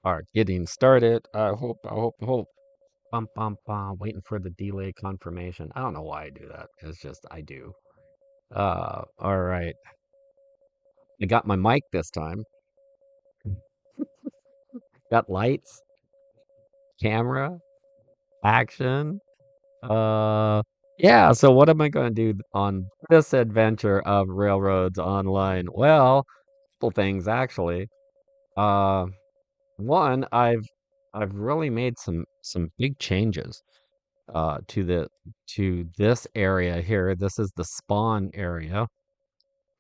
Are getting started. I hope. Bum, bum, bum. Waiting for the delay confirmation. I don't know why I do that. It's just I do. All right. I got my mic this time. Got lights, camera, action. Uh, yeah. So what am I going to do on this adventure of Railroads Online? Well, couple things actually. Uh, one, I've really made some big changes to this area here. This is the spawn area,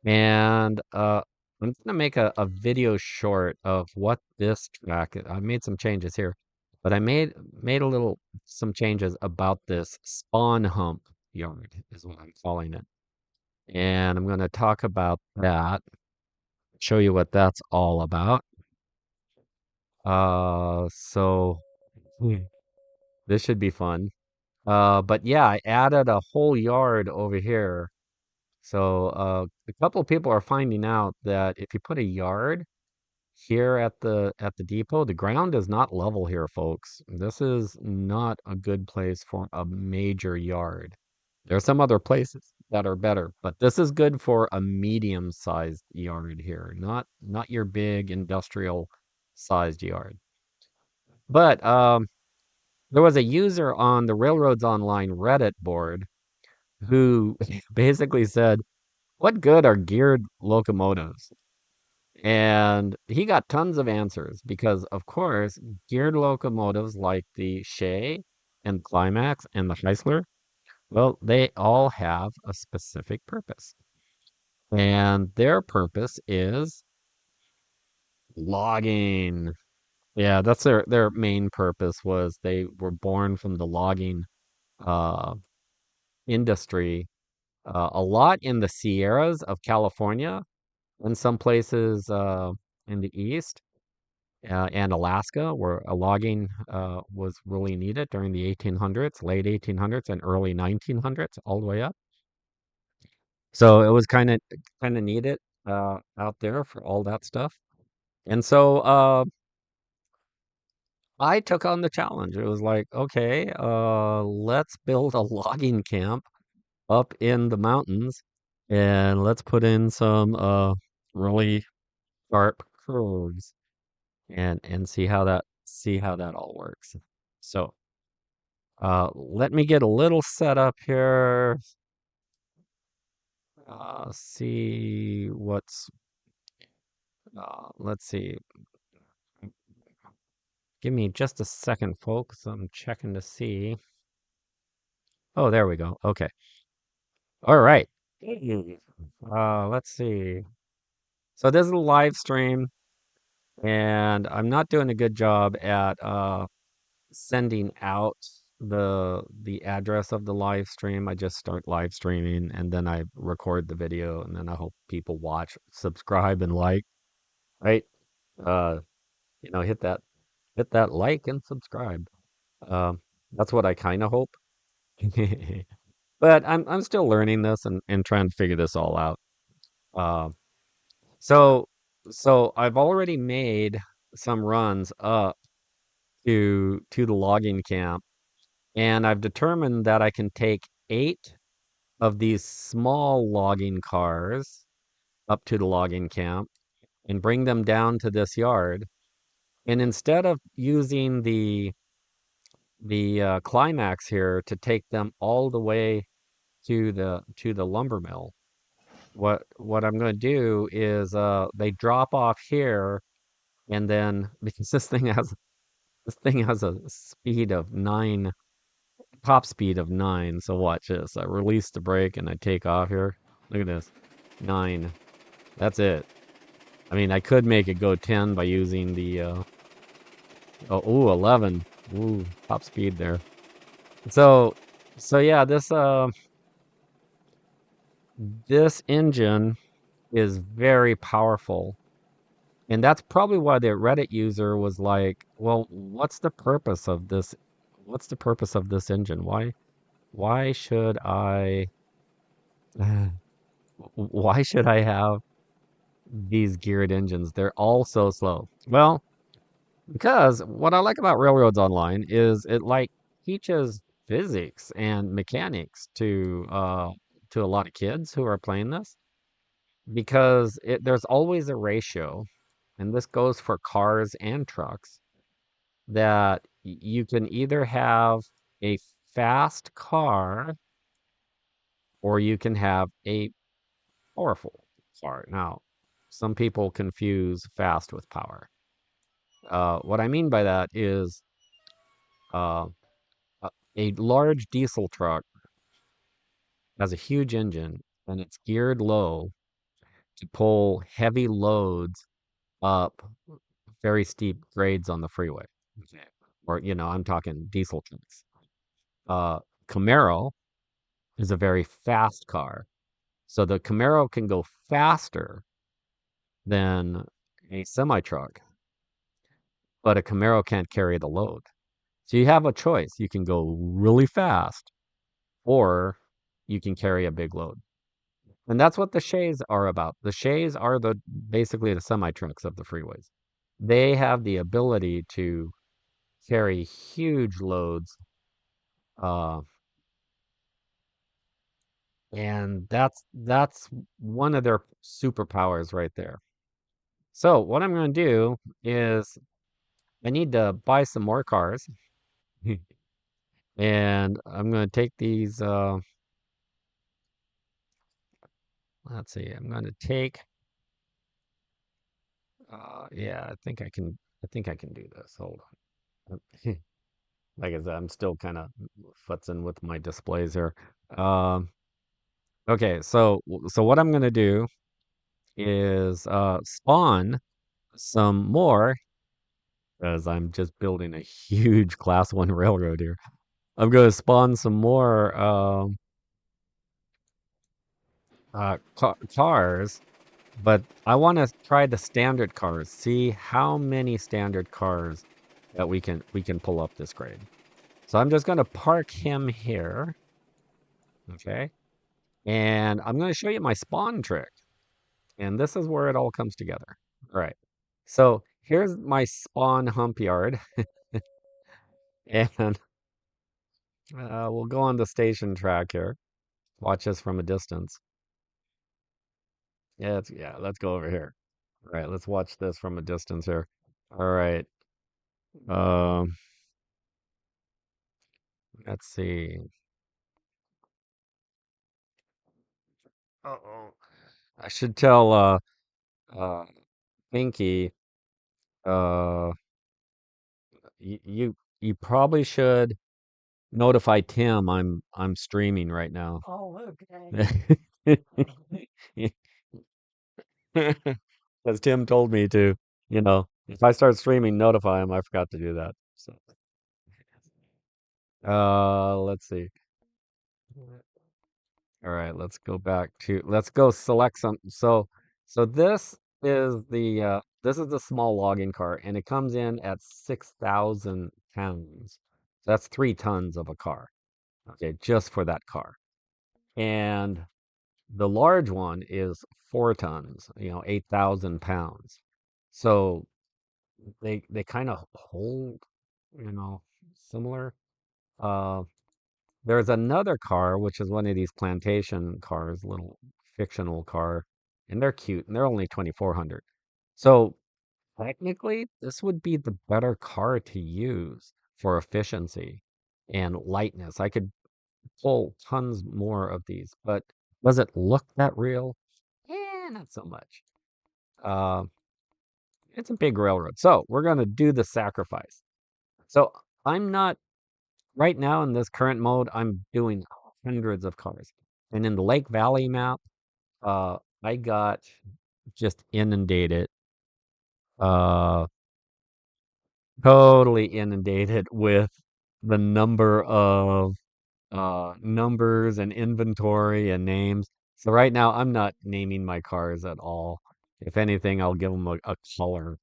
and I'm gonna make a video short of what this track. I made some changes here, but I made a little some changes about this spawn hump yard is what I'm calling it, and I'm gonna talk about that, show you what that's all about. So this should be fun. But yeah, I added a whole yard over here. So a couple of people are finding out that if you put a yard here at the depot, the ground is not level here, folks. This is not a good place for a major yard. There are some other places that are better, but this is good for a medium-sized yard here, not your big industrial sized yard. But there was a user on the Railroads Online Reddit board who basically said, "What good are geared locomotives?" And he got tons of answers because, of course, geared locomotives like the Shay and Climax and the Heisler, well, they all have a specific purpose. And their purpose is logging. Yeah, that's their main purpose was they were born from the logging uh, industry, a lot in the Sierras of California and some places in the east and Alaska, where logging was really needed during the 1800s, late 1800s and early 1900s, all the way up. So it was kind of needed out there for all that stuff. And so I took on the challenge. It was like, okay, let's build a logging camp up in the mountains, and let's put in some really sharp curves and see how that all works. So let me get a little set up here. See what's let's see. Give me just a second, folks. I'm checking to see. Oh, there we go. Okay. All right. Let's see. So this is a live stream, and I'm not doing a good job at sending out the address of the live stream. I just start live streaming and then I record the video and then I hope people watch, subscribe and like, right? Uh, hit that like and subscribe. That's what I kind of hope. But I'm still learning this and trying to figure this all out. Uh, so so I've already made some runs up to the logging camp. And I've determined that I can take 8 of these small logging cars up to the logging camp and bring them down to this yard. And instead of using the Climax here to take them all the way to the lumber mill, what I'm going to do is they drop off here, and then because this thing has a speed of 9, top speed of 9. So watch this. I release the brake and I take off here. Look at this. 9. That's it. I mean, I could make it go 10 by using the oh, ooh, 11. Ooh, top speed there. So so yeah, this engine is very powerful. And that's probably why the Reddit user was like, "Well, what's the purpose of this? What's the purpose of this engine? Why should I why should I have these geared engines? They're all so slow." Well, Because what I like about Railroads Online is it like teaches physics and mechanics to a lot of kids who are playing this because there's always a ratio, and this goes for cars and trucks, that you can either have a fast car or you can have a powerful car. Now, some people confuse fast with power. What I mean by that is uh, a large diesel truck has a huge engine and it's geared low to pull heavy loads up very steep grades on the freeway. Okay. Or, I'm talking diesel trucks. Uh, Camaro is a very fast car. So the Camaro can go faster than a semi truck, but a Camaro can't carry the load. So you have a choice. You can go really fast or you can carry a big load. And that's what the Shays are about. The Shays are basically the semi trucks of the freeways. They have the ability to carry huge loads, uh, and that's one of their superpowers right there. So what I'm going to do is I need to buy some more cars, and I'm going to take these. Let's see. I'm going to take. Yeah, I think I can. I think I can do this. Hold on. Like I said, I'm still kind of futzing with my displays here. Um, okay, so what I'm gonna do is spawn some more, as I'm just building a huge class one railroad here. I'm gonna spawn some more cars, but I want to try the standard cars. See how many standard cars that we can pull up this grade. So I'm just gonna park him here. Okay. And I'm going to show you my spawn trick. And this is where it all comes together. All right. So here's my spawn hump yard. And we'll go on the station track here. Watch this from a distance. Yeah, let's go over here. All right, let's watch this from a distance here. All right. Um, let's see. Uh-oh. I should tell uh Pinky, uh you probably should notify Tim I'm streaming right now. Oh, okay. Because Tim told me to, if I start streaming, notify him. I forgot to do that. So, let's see. All right, let's go select some. So this is the small logging car, and it comes in at 6,000 pounds. That's 3 tons of a car. Okay, just for that car. And the large one is 4 tons, 8,000 pounds. So they kind of hold, you know, similar. Uh, there's another car, which is one of these plantation cars, little fictional car, and they're cute, and they're only 2,400. So technically, this would be the better car to use for efficiency and lightness. I could pull tons more of these, but does it look that real? Yeah, not so much. Uh, it's a big railroad. So we're going to do the sacrifice. So I'm not, right now in this current mode, I'm doing hundreds of cars. And in the Lake Valley map, I got just inundated, uh, totally inundated with the number of numbers and inventory and names. So right now, I'm not naming my cars at all. If anything, I'll give them a color.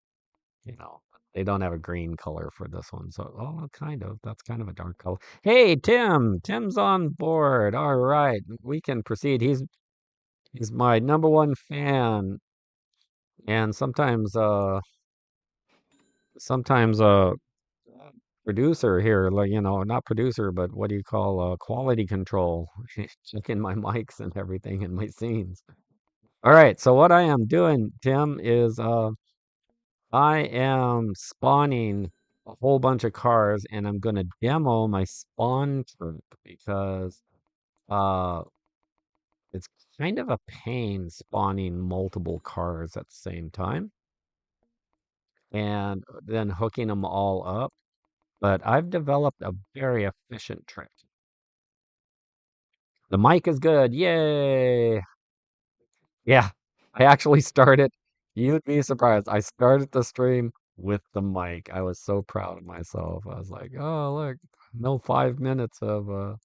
You know, they don't have a green color for this one. So, oh, kind of. That's kind of a dark color. Hey, Tim. Tim's on board. All right, we can proceed. He's my number one fan, and sometimes sometimes producer here, like, not producer, but what do you call quality control, checking my mics and everything in my scenes. All right, so what I am doing, Tim, is I am spawning a whole bunch of cars, and I'm going to demo my spawn trick because uh, it's kind of a pain spawning multiple cars at the same time and then hooking them all up. But I've developed a very efficient trick. The mic is good. Yay! Yeah, I actually started. You'd be surprised. I started the stream with the mic. I was so proud of myself. I was like, "Oh, look, no 5 minutes of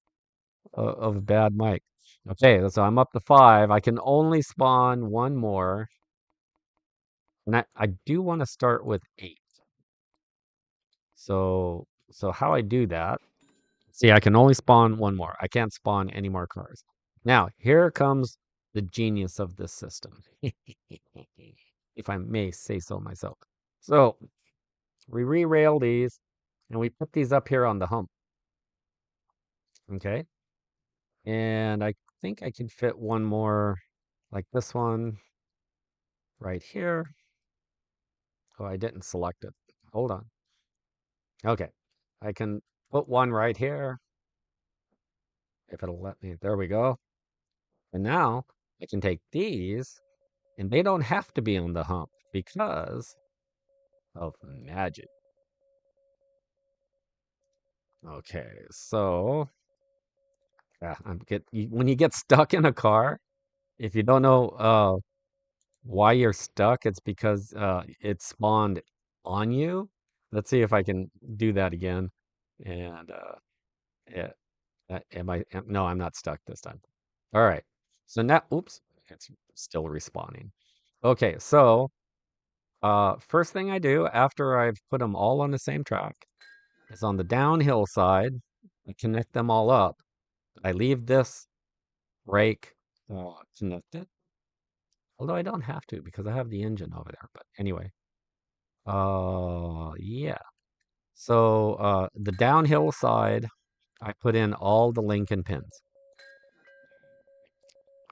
bad mic." Okay, so I'm up to five. I can only spawn one more, and I do want to start with eight. So how I do that? See, I can only spawn one more. I can't spawn any more cars. Now, here comes the genius of this system, if I may say so myself. So we re-rail these and we put these up here on the hump. Okay. And I think I can fit one more like this one right here. Oh, I didn't select it. Hold on. Okay. I can put one right here if it'll let me. There we go. And now I can take these and they don't have to be on the hump because of magic. Okay, so yeah, when you get stuck in a car, if you don't know why you're stuck, it's because it spawned on you. Let's see if I can do that again. And yeah, no, I'm not stuck this time. All right. So now, oops, it's still respawning. Okay, so first thing I do after I've put them all on the same track is on the downhill side, I connect them all up. I leave this brake connected, although I don't have to because I have the engine over there. But anyway, yeah. So the downhill side, I put in all the Lincoln pins.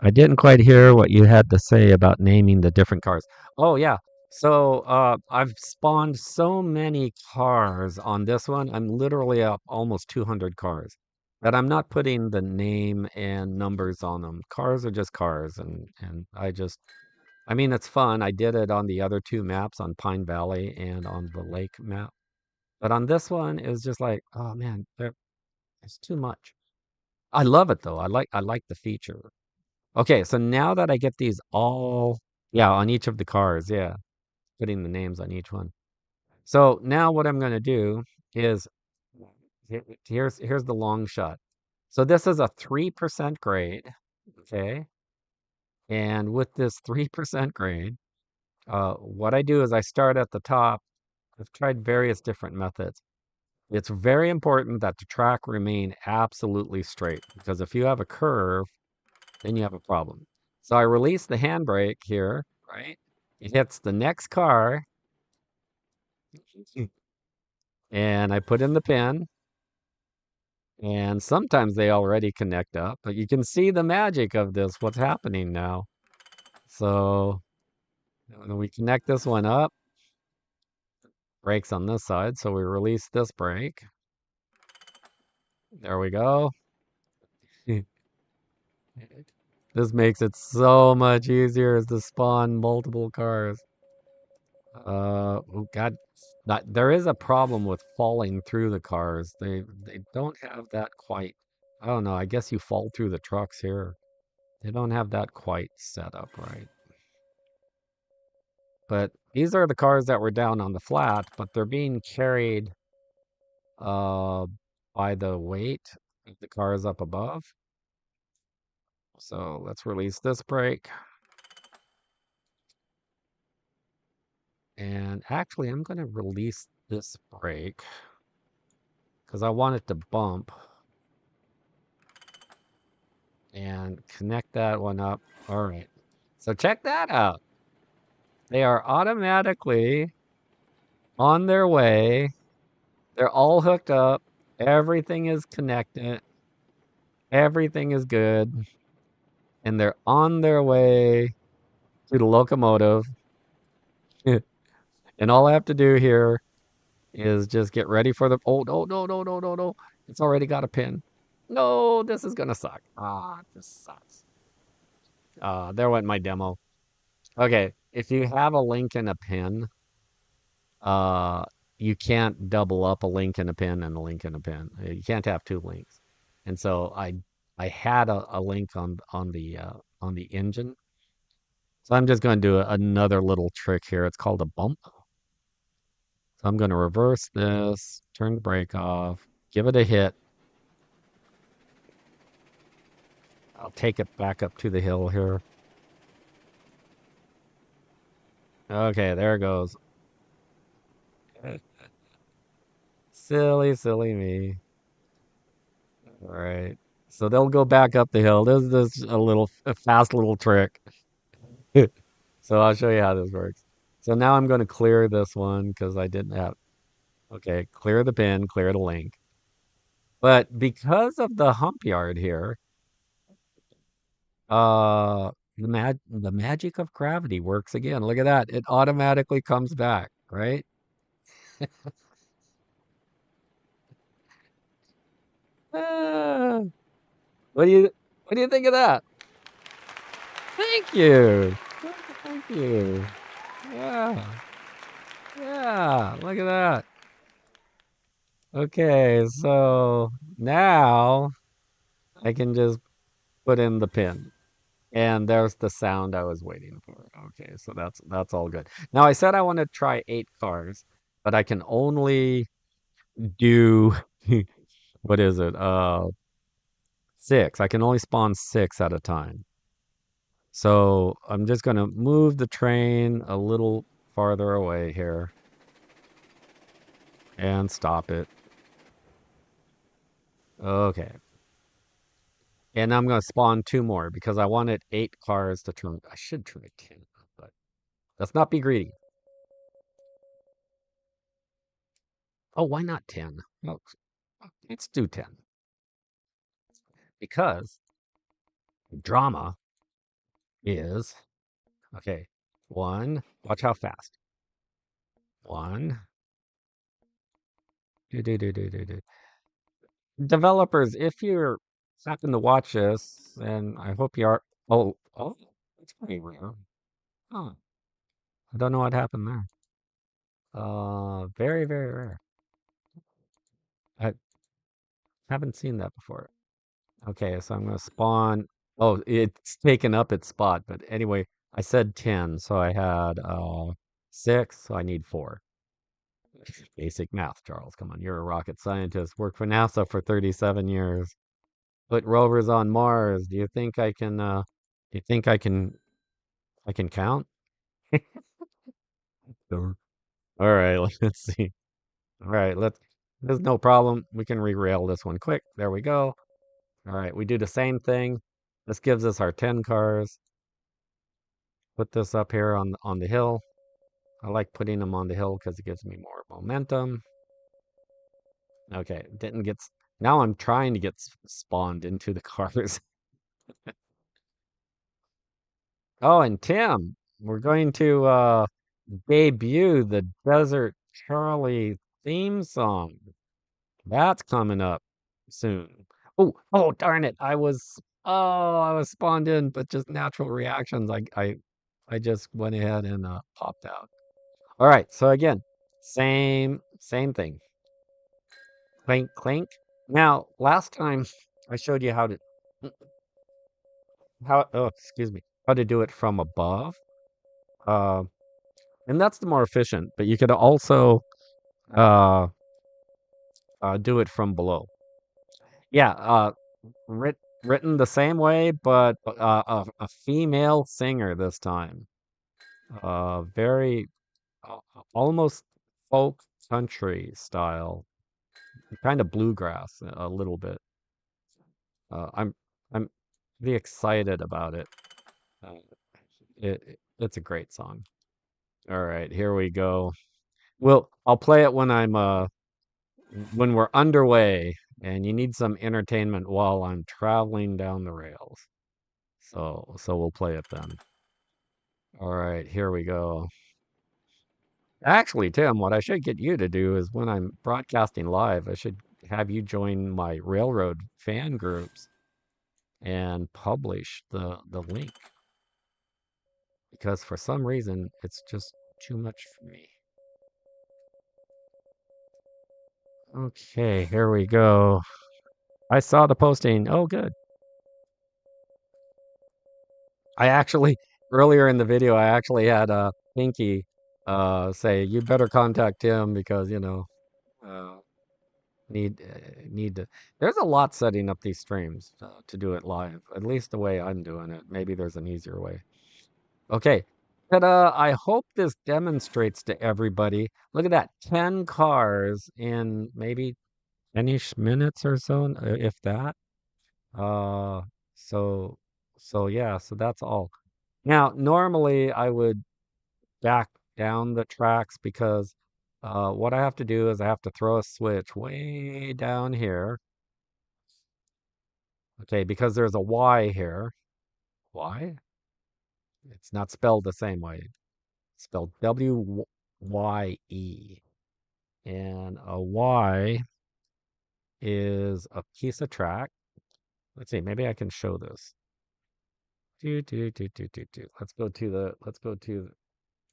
I didn't quite hear what you had to say about naming the different cars. Oh yeah. So I've spawned so many cars on this one. I'm literally up almost 200 cars. But I'm not putting the name and numbers on them. Cars are just cars, and I mean it's fun. I did it on the other two maps on Pine Valley and on the lake map. But on this one, it was just like, oh man, it's too much. I love it though. I like the feature. Okay, so now that I get these all, yeah, on each of the cars, yeah, putting the names on each one. So now what I'm going to do is here's the long shot. So this is a 3% grade, okay? And with this 3% grade, what I do is I start at the top. I've tried various different methods. It's very important that the track remain absolutely straight because if you have a curve, then you have a problem. So I release the handbrake here, right? It hits the next car, and I put in the pin, and sometimes they already connect up, but you can see the magic of this, what's happening now. So when we connect this one up, brakes on this side, so we release this brake. There we go. This makes it so much easier to spawn multiple cars. Oh God, there is a problem with falling through the cars. They don't have that quite. I don't know. I guess you fall through the trucks here. They don't have that quite set up right. But these are the cars that were down on the flat, but they're being carried uh by the weight of the cars up above. So let's release this brake. And actually, I'm going to release this brake because I want it to bump and connect that one up. All right. So check that out. They are automatically on their way. They're all hooked up. Everything is connected. Everything is good. And they're on their way to the locomotive. And all I have to do here is just get ready for the. Oh, no, no, no, no, no, no. It's already got a pin. No, this is going to suck. Ah, this sucks. There went my demo. Okay. If you have a link and a pin, uh, you can't double up a link and a pin and a link and a pin. You can't have two links. And so I had a link on the engine. So I'm just going to do another little trick here. It's called a bump. So I'm going to reverse this, turn the brake off, give it a hit. I'll take it back up to the hill here. Okay, there it goes. Silly, silly me. All right. So they'll go back up the hill. This is a fast little trick. So I'll show you how this works. So now I'm going to clear this one because I didn't have. Okay, clear the pin, clear the link. But because of the hump yard here, the magic of gravity works again. Look at that. It automatically comes back, right? Ah, what do you what do you think of that? Thank you. Thank you. Yeah. Yeah, look at that. Okay, so now I can just put in the pin. And there's the sound I was waiting for. Okay, so that's all good. Now I said I want to try 8 cars, but I can only do what is it? 6. I can only spawn 6 at a time. So I'm just gonna move the train a little farther away here and stop it. Okay. And I'm gonna spawn 2 more because I wanted 8 cars to turn. I should try 10, but let's not be greedy. Oh, why not 10? Oh, let's do 10 because drama is okay. One, watch how fast. One, do. Developers, if you're happen to watch this, and I hope you are. Oh, that's pretty rare. Huh. I don't know what happened there. Very, very rare. I haven't seen that before. Okay, so I'm gonna spawn. Oh, it's taken up its spot, but anyway, I said 10, so I had 6, so I need 4. Basic math, Charles. Come on, you're a rocket scientist. Worked for NASA for 37 years. Put rovers on Mars. Do you think I can do you think I can count? Sure. All right, let's see. All right, there's no problem. We can re-rail this one quick. There we go. All right, we do the same thing. This gives us our 10 cars. Put this up here on the hill. I like putting them on the hill because it gives me more momentum. Okay, didn't get. Now I'm trying to get spawned into the cars. Oh, and Tim, we're going to debut the Desert Charley theme song. That's coming up soon. Oh, darn it. I was spawned in, but just natural reactions. I just went ahead and popped out. All right, so again, same thing. Clink, clink. Now, last time I showed you excuse me, how to do it from above. Uh, and that's the more efficient, but you could also uh, do it from below. Yeah, written the same way, but a female singer this time. Very almost folk country style, kind of bluegrass a little bit. I'm pretty excited about it. It's a great song. All right, here we go. I'll play it when when we're underway and you need some entertainment while I'm traveling down the rails. So we'll play it then. All right, here we go. Actually, Tim, what I should get you to do is when I'm broadcasting live, I should have you join my railroad fan groups and publish the link because for some reason it's just too much for me. Okay, here we go. I saw the posting. Oh, good. I actually earlier in the video I actually had Pinky say you better contact him because uh, need to. There's a lot setting up these streams to do it live. At least the way I'm doing it. Maybe there's an easier way. Okay. But I hope this demonstrates to everybody. Look at that, 10 cars in maybe 10-ish minutes or so, if that. Uh, so so yeah, so that's all. Now, normally I would back down the tracks because what I have to do is I have to throw a switch way down here. Okay, because there's a Y here. Y? It's not spelled the same way. It's spelled W-Y-E. And a Y is a piece of track. Let's see, maybe I can show this. Let's go to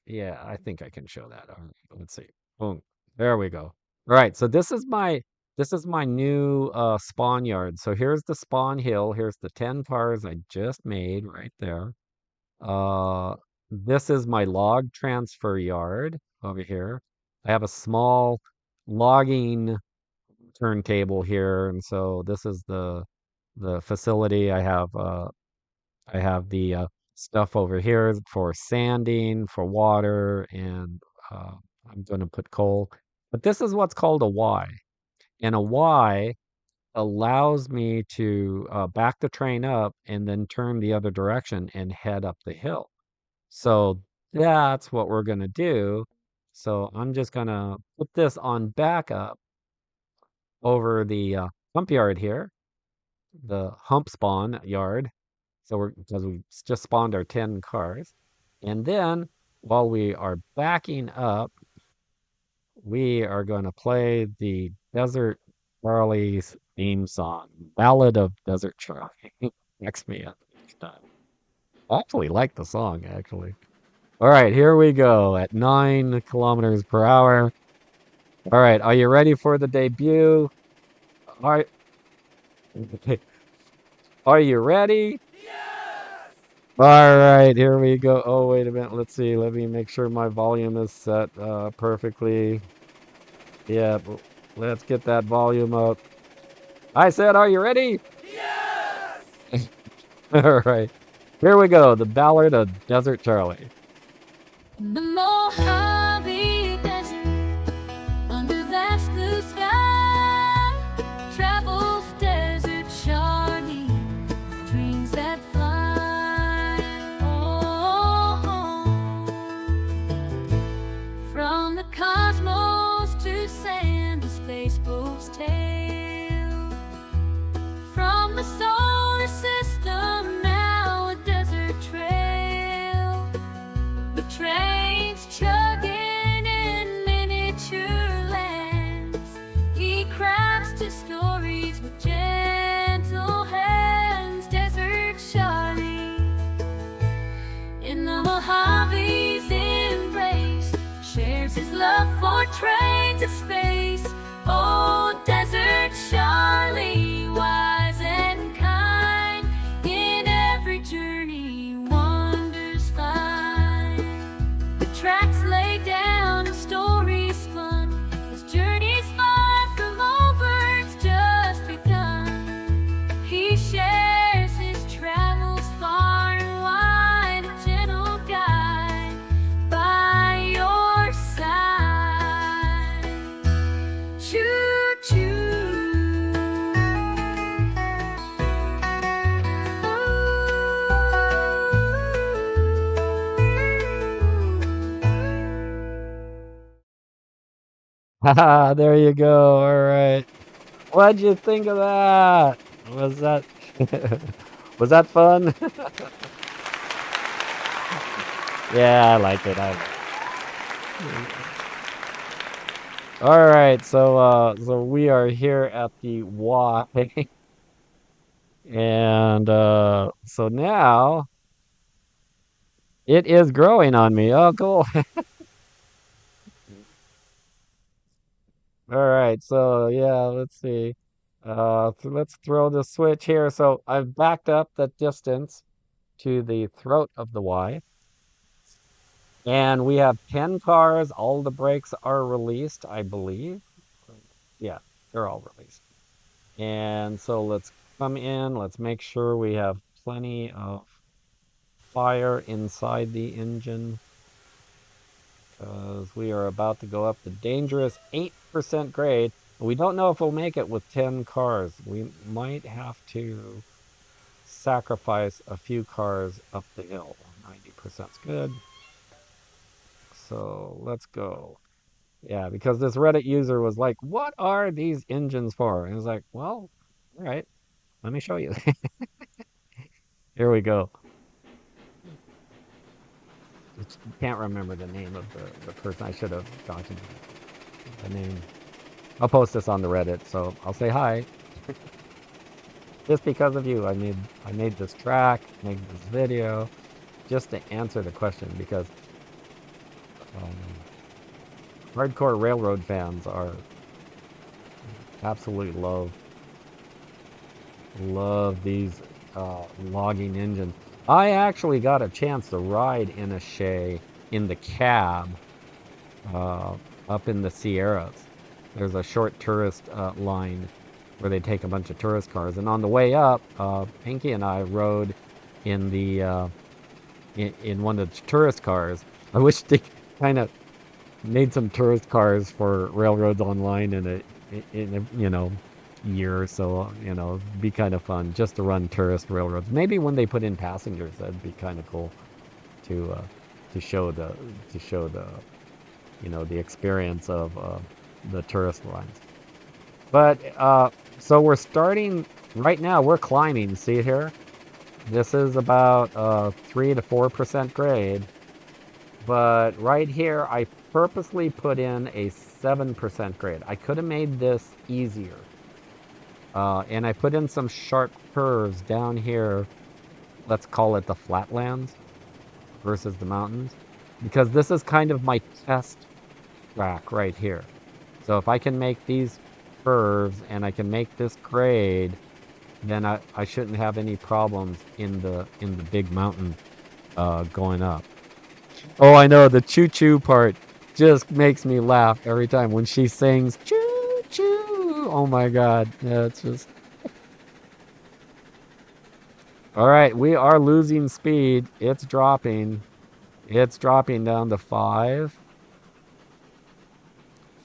yeah, I think I can show that. All right, let's see. Boom. There we go. All right, so this is my new spawn yard. So here's the spawn hill. Here's the 10 cars I just made right there. Uh this is my log transfer yard over here. I have a small logging turntable here, and so this is the facility. I have the stuff over here for sanding, for water, and uh, I'm going to put coal. But this is what's called a Y. And a Y allows me to back the train up and then turn the other direction and head up the hill. So that's what we're going to do. So I'm just going to put this on backup over the hump yard here, the hump spawn yard. So because we just spawned our 10 cars. And then while we are backing up, we are going to play the Desert Charley's theme song, Ballad of Desert Charley. Next me up next time. I actually like the song, actually. All right, here we go at 9 kilometers per hour. All right, are you ready for the debut? All right. Are you ready? All right, here we go. Oh, wait a minute. Let's see. Let me make sure my volume is set perfectly. Yeah, let's get that volume up. I said, are you ready? Yes! All right. Here we go. The Ballad of Desert Charley. The Mojave Desert, under that blue sky, travels Desert Charley, dreams that fly. Oh, from the cosmos to sand, a space boat's tale. From the solar system, now a desert trail. The train's chugging in miniature lands. He crafts his stories with gentle hands. Desert Charley, in the Mojave's embrace, shares his love for trains of space. Oh, Desert Charley, wise and kind, in every journey wonders find. The tracks laid down and stories spun, his journey's far from over, it's just begun. He shares his travels far and wide, a gentle guide by your side. Haha, there you go. All right. What'd you think of that? Was that was that fun? Yeah, I like it. I like it. All right, so we are here at the Y and so now it is growing on me. Oh, cool. All right, so yeah, let's see. So let's throw the switch here. So I've backed up the distance to the throat of the Y, and we have 10 cars. All the brakes are released, I believe. Yeah, they're all released. And so let's come in. Let's make sure we have plenty of fire inside the engine because we are about to go up the dangerous 8% grade. We don't know if we'll make it with 10 cars. We might have to sacrifice a few cars up the hill. 90% is good. So let's go. Yeah, because this Reddit user was like, "What are these engines for?" And I was like, "Well, all right, let me show you." Here we go. Can't remember the name of the person. I should have documented the name. I'll post this on the Reddit, so I'll say hi. Just because of you, I made this track, made this video, just to answer the question because um, hardcore railroad fans are absolutely love these logging engines. I actually got a chance to ride in a Shay in the cab uh, up in the Sierras. There's a short tourist line where they take a bunch of tourist cars, and on the way up, Pinky and I rode in the in one of the tourist cars. I wish they kind of made some tourist cars for railroads online in a year or so. Be kind of fun just to run tourist railroads. Maybe when they put in passengers, that'd be kind of cool to uh, to show the the experience of the tourist lines. But so we're starting right now. We're climbing. See here? This is about 3 to 4% grade. But right here, I purposely put in a 7% grade. I could have made this easier. And I put in some sharp curves down here. Let's call it the flatlands versus the mountains. Because this is kind of my test track right here. So if I can make these curves and I can make this grade, then I shouldn't have any problems in the big mountain going up. Oh, I know the choo choo part just makes me laugh every time when she sings choo choo. Oh my God. Yeah, it's just all right. We are losing speed. It's dropping. It's dropping down to 5,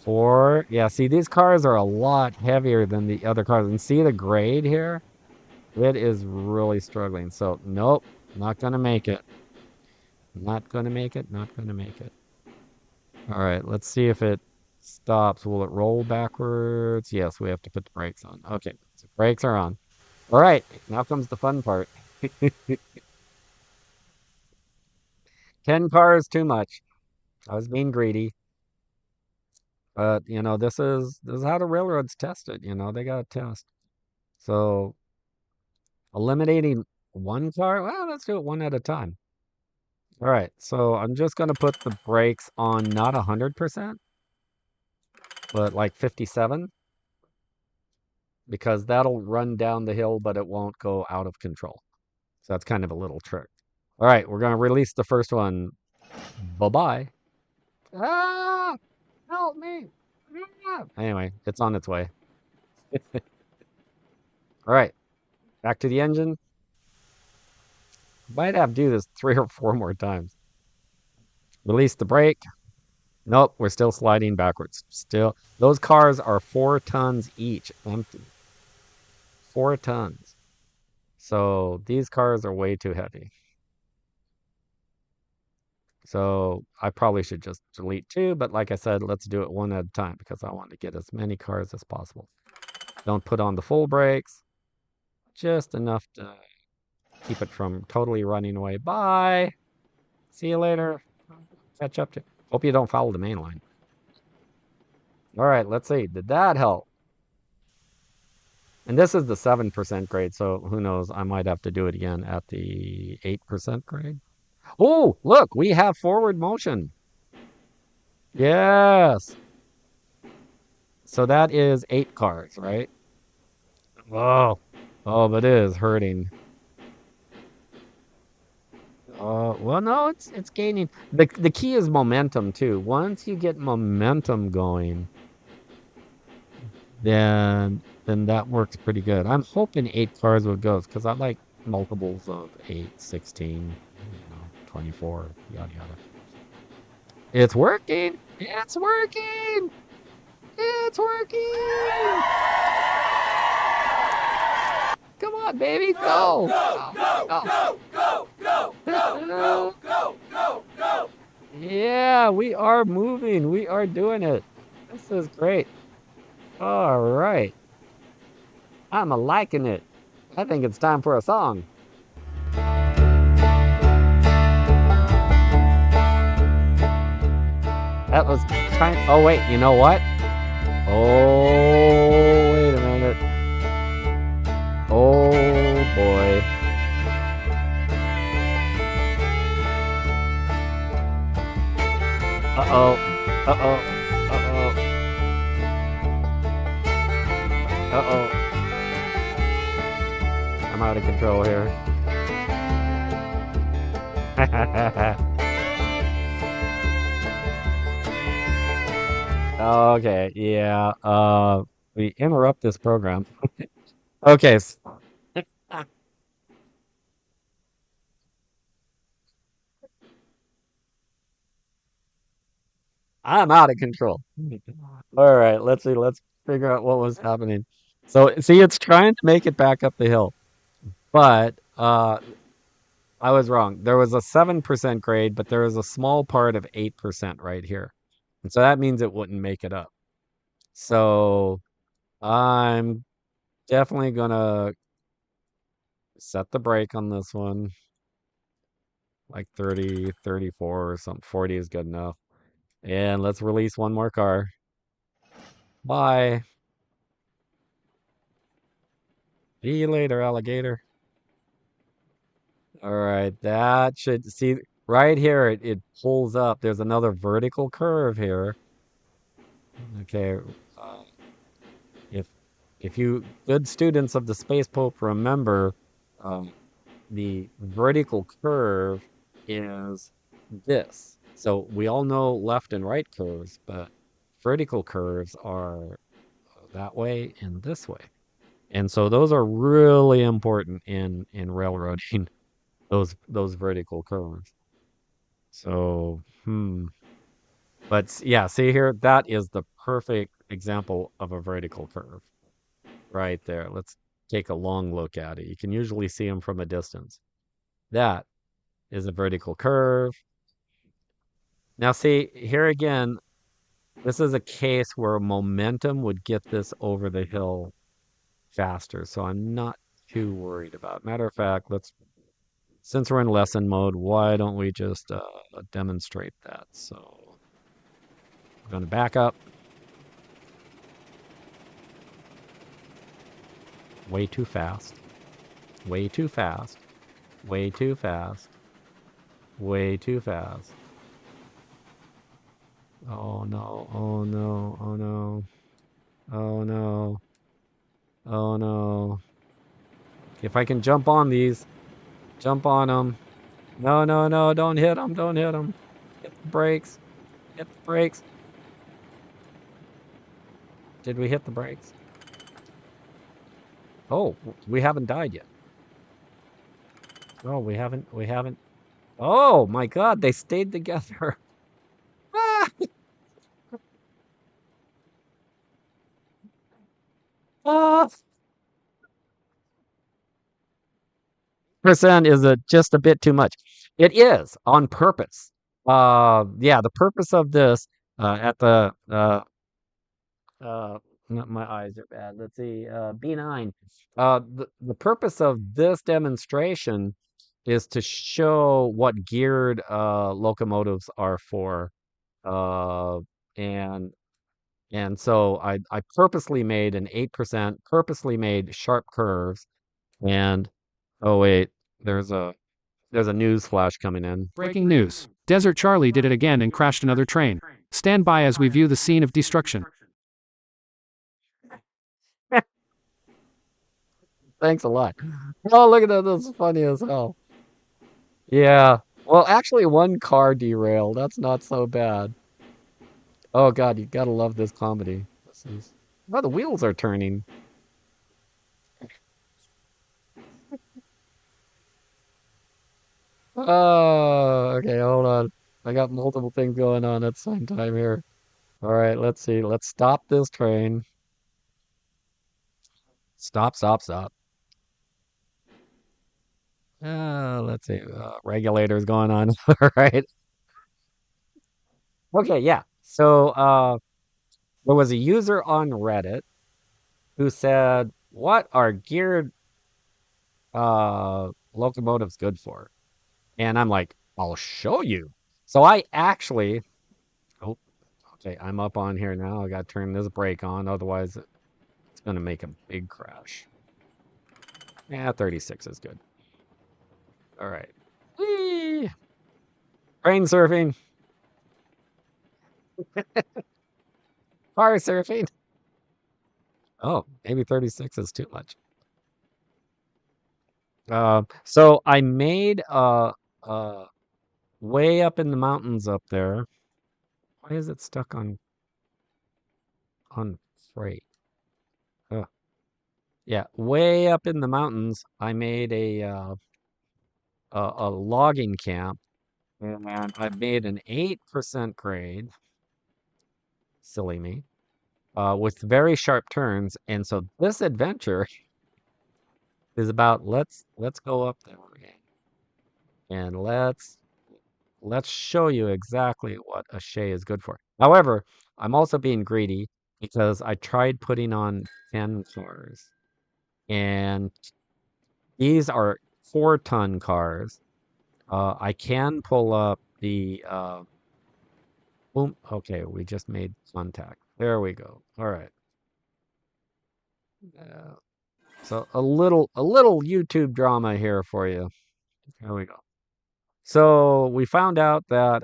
4. Yeah, see, these cars are a lot heavier than the other cars. And see the grade here? It is really struggling. So, nope, not gonna make it. Not gonna make it. Not gonna make it. All right, let's see if it stops. Will it roll backwards? Yes, we have to put the brakes on. Okay, so brakes are on. All right, now comes the fun part. 10 cars too much. I was being greedy, but this is how the railroads test it. They got to test. So eliminating one car. Well, let's do it one at a time. All right, so I'm just gonna put the brakes on not 100%, but like 57, because that'll run down the hill, but it won't go out of control. So that's kind of a little trick. All right, we're gonna release the first one. Bye-bye. Ah, help me. Ah. Anyway, it's on its way. All right, back to the engine. Might have to do this 3 or 4 more times. Release the brake. Nope, we're still sliding backwards. Still, those cars are 4 tons each, empty. 4 tons. So these cars are way too heavy. So I probably should just delete two, but like I said, let's do it one at a time because I want to get as many cars as possible. Don't put on the full brakes, just enough to keep it from totally running away. Bye. See you later. Catch up to. Hope you don't follow the main line. All right, let's see. Did that help? And this is the 7% grade, so who knows? I might have to do it again at the 8% grade. Oh, look, we have forward motion. Yes. So that is 8 cars, right? Oh, oh, but it is hurting. Well, no, it's gaining. The key is momentum too. Once you get momentum going, then that works pretty good. I'm hoping 8 cars would go because I like multiples of 8, 16, 24, yada yada. It's working. It's working. It's working. Come on, baby, go. Yeah, we are moving. We are doing it. This is great. All right. I'm a liking it. I think it's time for a song. That was trying. Oh, wait, you know what? Oh, wait a minute. Oh, boy. Uh-oh. Uh-oh. Uh-oh. Uh-oh. I'm out of control here. Okay, yeah. We interrupt this program. Okay. I'm out of control. All right, let's see. Let's figure out what was happening. So, see, it's trying to make it back up the hill, but I was wrong. There was a 7% grade, but there was a small part of 8% right here. And so that means it wouldn't make it up. So I'm definitely gonna set the brake on this one, like 30, 34 or something. 40 is good enough. And let's release one more car. Bye. See you later, alligator. All right, that should see right here. It pulls up. There's another vertical curve here. Okay, uh, if if you good students of the Space Pope remember, um, the vertical curve is this. So we all know left and right curves, but vertical curves are that way and this way. And so those are really important in railroading, those vertical curves. So, but yeah, see here, that is the perfect example of a vertical curve right there. Let's take a long look at it. You can usually see them from a distance. That is a vertical curve. Now, see here again, this is a case where momentum would get this over the hill faster. So I'm not too worried about it. Matter of fact, since we're in lesson mode, why don't we just demonstrate that? So I'm going to back up. Way too fast. Way too fast. Way too fast. Way too fast. Oh no. Oh no. Oh no. Oh no. Oh no. If I can jump on these, jump on them. No, no, no. Don't hit them. Don't hit them. Hit the brakes. Hit the brakes. Did we hit the brakes? Oh, we haven't died yet. Oh, we haven't. We haven't. Oh my God, they stayed together. Ah! Ah! Percent is just a bit too much. It is on purpose. Yeah, the purpose of this, at the, uh, my eyes are bad. Let's see, B9. The purpose of this demonstration is to show what geared locomotives are for. Uh, and and so I purposely made an 8%, purposely made sharp curves. And oh wait, there's a there's a news flash coming in. Breaking news. Desert Charley did it again and crashed another train. Stand by as we view the scene of destruction. Thanks a lot. Oh, look at that. That's funny as hell. Yeah. Well, actually, one car derailed. That's not so bad. Oh God, you gotta love this comedy. This is. Oh, the wheels are turning. Oh, okay, hold on. I got multiple things going on at the same time here. All right, let's see. Let's stop this train. Stop, stop, stop. Let's see. Regulators going on. All right. Okay, yeah. So, there was a user on Reddit who said, "What are geared locomotives good for?" And I'm like, "I'll show you." So I actually, oh, okay, I'm up on here now. I got to turn this brake on, otherwise it's going to make a big crash. Yeah, 36 is good. All right. Whee! Train surfing, car surfing. Oh, maybe 36 is too much. So I made uh way up in the mountains up there. Why is it stuck on freight? Ugh. Yeah, way up in the mountains, I made a logging camp, and I made an 8% grade, silly me, with very sharp turns. And so this adventure is about let's go up there and let's show you exactly what a Shay is good for. However, I'm also being greedy because I tried putting on 10 cars, and these are 4-ton cars. I can pull up the boom. Okay, we just made contact. There we go. All right. Uh, so a little YouTube drama here for you. There we go. So we found out that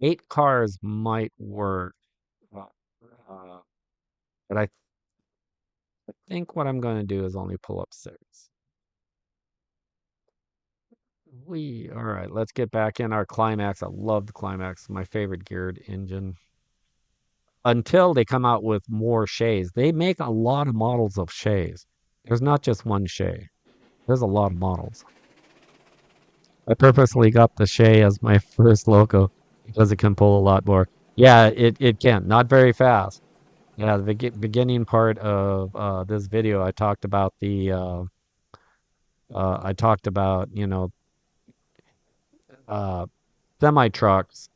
8 cars might work. Uh, uh, but I think what I'm going to do is only pull up 6. All right, let's get back in our Climax. I love the Climax, my favorite geared engine. Until they come out with more Shays. They make a lot of models of Shays. There's not just one Shay. There's a lot of models. I purposely got the Shay as my first loco because it can pull a lot more. Yeah, it can. Not very fast. Yeah, the beginning part of this video, I talked about uh, semi trucks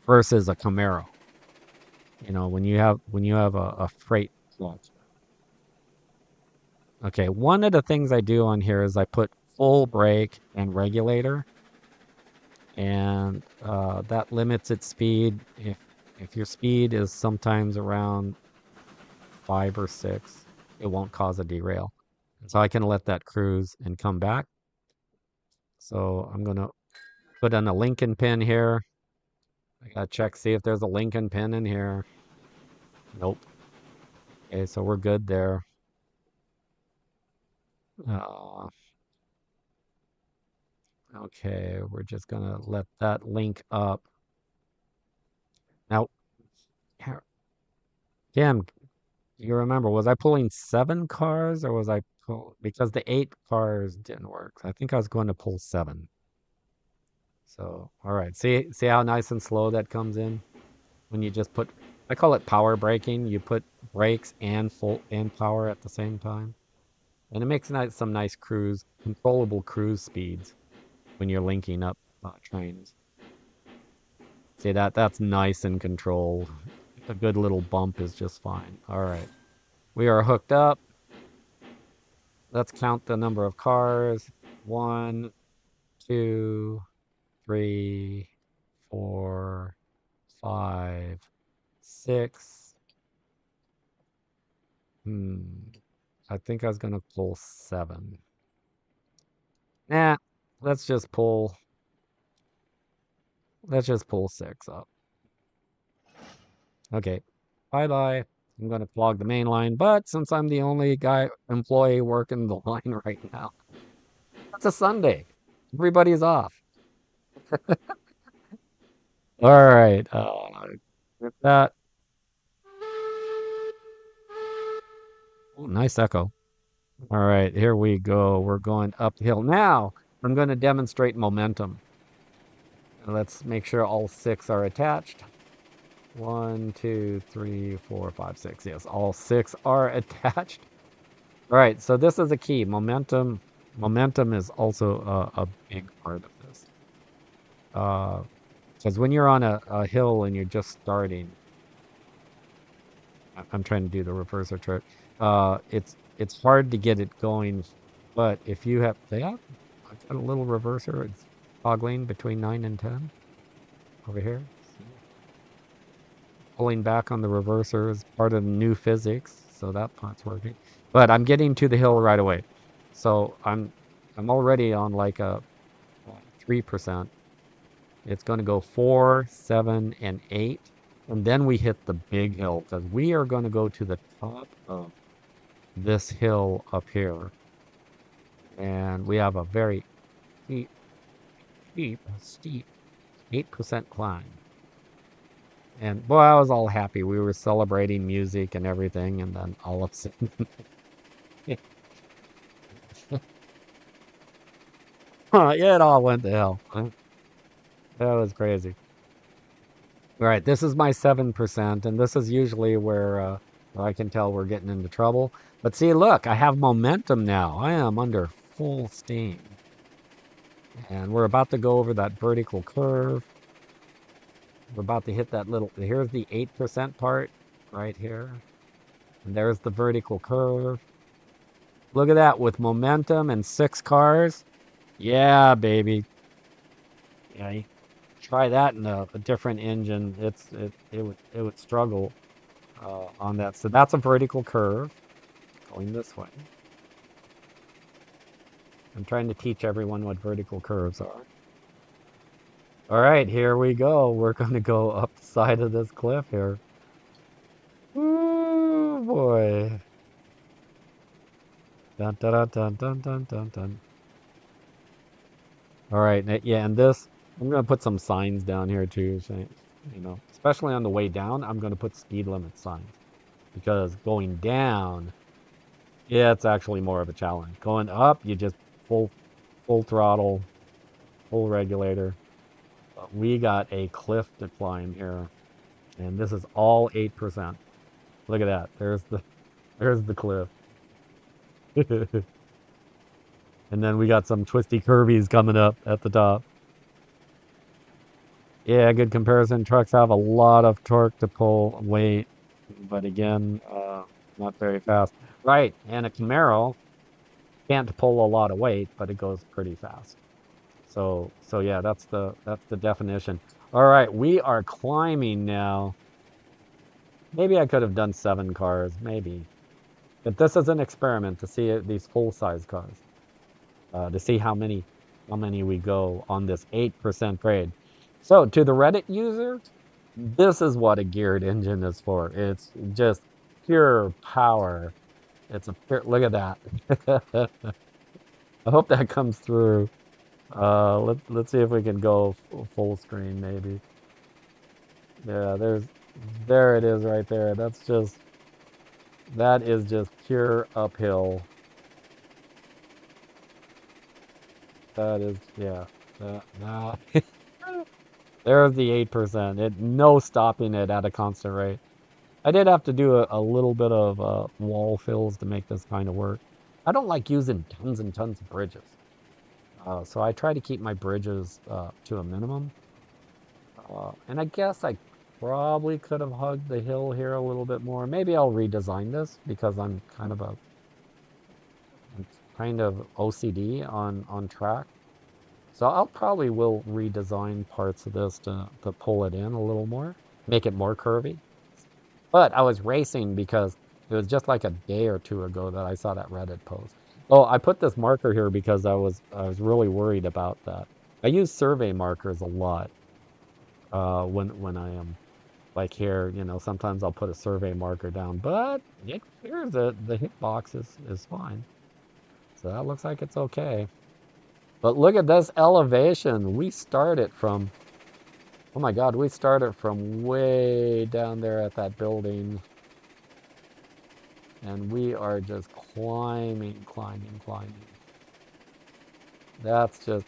versus a Camaro. When you have a freight truck. Okay, one of the things I do on here is I put full brake and regulator, and that limits its speed. If your speed is sometimes around 5 or 6, it won't cause a derail. So I can let that cruise and come back. So I'm gonna put in a Lincoln pin here. I gotta check, see if there's a Lincoln pin in here. Nope. Okay, so we're good there. Uh, okay, we're just gonna let that link up. Now, Cam, you remember, was I pulling 7 cars or was I because the 8 cars didn't work. I think I was going to pull 7. So, all right. See how nice and slow that comes in when you just put, I call it power braking. You put brakes and full and power at the same time. And it makes some nice controllable cruise speeds. when you're linking up trains. See that's nice and controlled. A good little bump is just fine. All right. We are hooked up. Let's count the number of cars. One, two, three, four, five, six. Hmm. I think I was gonna pull seven. Nah, let's just pull let's just pull six up. Okay. Bye bye. I'm gonna clog the main line, but since I'm the only employee working the line right now, it's a Sunday. Everybody's off. All right. With that, oh, nice echo. All right, here we go. We're going uphill. Now, I'm going to demonstrate momentum. Let's make sure all six are attached. One, two, three, four, five, six. Yes, all six are attached. All right, so this is a key. Momentum is also a big part of this. Because when you're on a hill and you're just starting, I'm trying to do the reverser trick. It's hard to get it going, but if you have, I've got a little reverser. It's toggling between 9 and 10 over here. Pulling back on the reverser is part of the new physics, so that part's working. But I'm getting to the hill right away, so I'm already on like a 3%. It's going to go 4, 7, and 8. And then we hit the big hill because we are going to go to the top of this hill up here. And we have a very steep 8% climb. And boy, I was all happy. We were celebrating music and everything. And then all of a sudden, it all went to hell. That was crazy. All right, this is my 7%, and this is usually where I can tell we're getting into trouble. But see, look, I have momentum now. I am under full steam. And we're about to go over that vertical curve. We're about to hit that here's the 8% part right here. And there's the vertical curve. Look at that with momentum and 6 cars. Yeah, baby. Yeah, try that in a different engine. It would struggle on that. So that's a vertical curve going this way. I'm trying to teach everyone what vertical curves are. All right, here we go. We're going to go up the side of this cliff here. Ooh, boy. Dun, dun, dun, dun, dun, dun, dun, dun. All right, yeah, and this, I'm going to put some signs down here too, saying, especially on the way down, I'm going to put speed limit signs because going down, yeah, it's actually more of a challenge. Going up, you just full throttle, full regulator. But we got a cliff to climb here, and this is all 8%. Look at that. There's the cliff. And then we got some twisty curvies coming up at the top. Yeah, good comparison. Trucks have a lot of torque to pull weight, but again, not very fast. Right, and a Camaro can't pull a lot of weight, but it goes pretty fast. So yeah, that's the definition. All right, we are climbing now. Maybe I could have done 7 cars, maybe. But this is an experiment to see these full-size cars, to see how many we go on this 8% grade. So to the Reddit user, this is what a geared engine is for. It's just pure power. It's a pure, look at that. I hope that comes through. Let's see if we can go full screen maybe. Yeah, there it is right there. That is just pure uphill. That is, yeah. That, there's the 8%. No stopping it at a constant rate. I did have to do a little bit of wall fills to make this kind of work. I don't like using tons and tons of bridges. So I try to keep my bridges to a minimum. And I guess I probably could have hugged the hill here a little bit more. Maybe I'll redesign this because I'm kind of OCD on track. So I'll probably will redesign parts of this to pull it in a little more, make it more curvy. But I was racing because it was just like a day or two ago that I saw that Reddit post. Oh, I put this marker here because I was really worried about that. I use survey markers a lot when I am like here, sometimes I'll put a survey marker down, but here the hitbox is fine. So that looks like it's okay. But look at this elevation. We started from, oh my God, we started from way down there at that building. And we are just climbing, climbing, climbing. That's just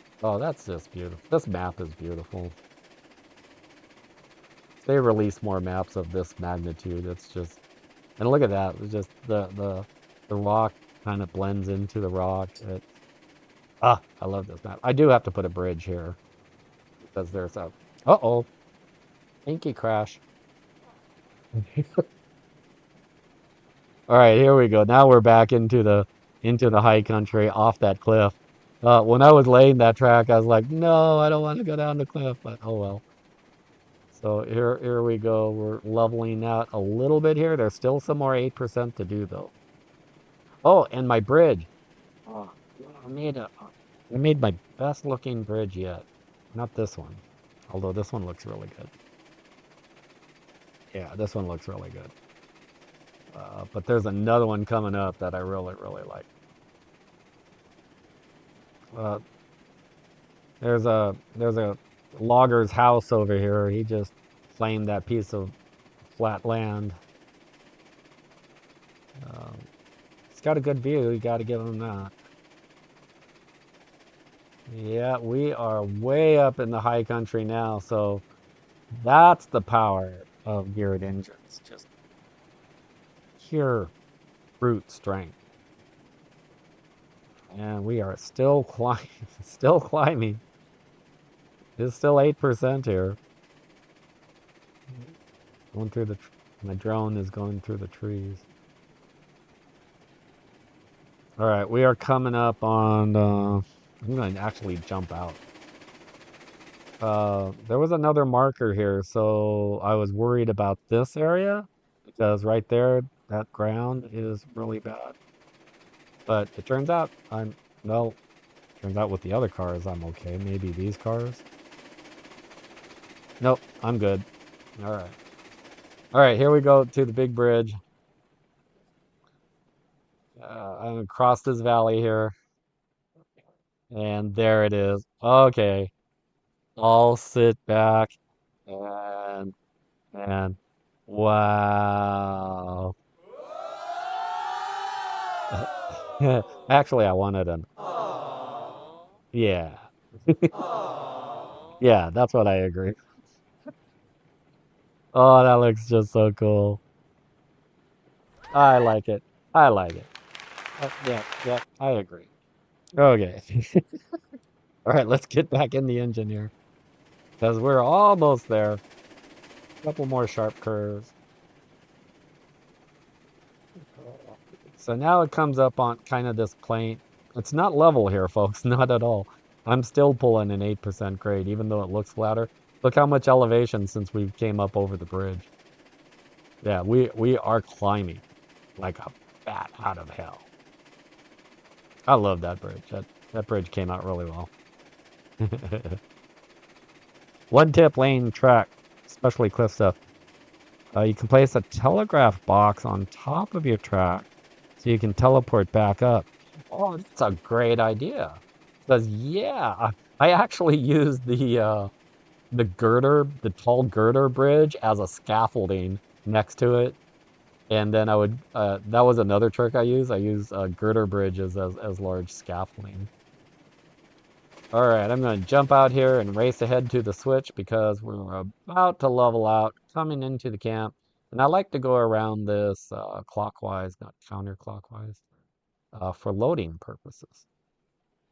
beautiful. This map is beautiful. If they release more maps of this magnitude, it's just, and look at that. It's just the rock kind of blends into the rock. I love this map. I do have to put a bridge here because there's a, uh-oh, inky crash. All right, here we go. Now we're back into the high country off that cliff. When I was laying that track, I was like, no, I don't want to go down the cliff, but oh well. So here we go. We're leveling out a little bit here. There's still some more 8% to do though. Oh, and my bridge. Oh, I made my best looking bridge yet. Not this one. Although this one looks really good. Yeah, this one looks really good. But there's another one coming up that I really, really like. Uh, there's a logger's house over here. He just claimed that piece of flat land. Um, he's got a good view. You got to give him that. Yeah, we are way up in the high country now, so that's the power of geared engines. Just pure brute strength. And we are still climbing, still climbing. It's still 8% here. Going through my drone is going through the trees. All right, we are coming up on, I'm going to actually jump out. There was another marker here, so I was worried about this area because right there, that ground is really bad. But it turns out well, turns out with the other cars, I'm okay. Maybe these cars. Nope, I'm good. All right. All right, here we go to the big bridge. I'm gonna cross this valley here, and there it is. Okay, I'll sit back and and wow. Actually, I wanted an yeah. Yeah, that's what I agree. Oh, that looks just so cool. I like it. I like it. Yeah, yeah, I agree. Okay. All right, let's get back in the engine here because we're almost there. A couple more sharp curves. So now it comes up on kind of this plane. It's not level here, folks, not at all. I'm still pulling an 8% grade, even though it looks flatter. Look how much elevation since we came up over the bridge. Yeah, we are climbing like a bat out of hell. I love that bridge. That bridge came out really well. One tip lane track, especially cliff stuff. You can place a telegraph box on top of your track so you can teleport back up. Oh, that's a great idea. Because yeah, I actually used the girder, the tall girder bridge as a scaffolding next to it. And then that was another trick I used. I used girder bridges as large scaffolding. All right, I'm going to jump out here and race ahead to the switch because we're about to level out, coming into the camp. And I like to go around this clockwise, not counterclockwise, for loading purposes.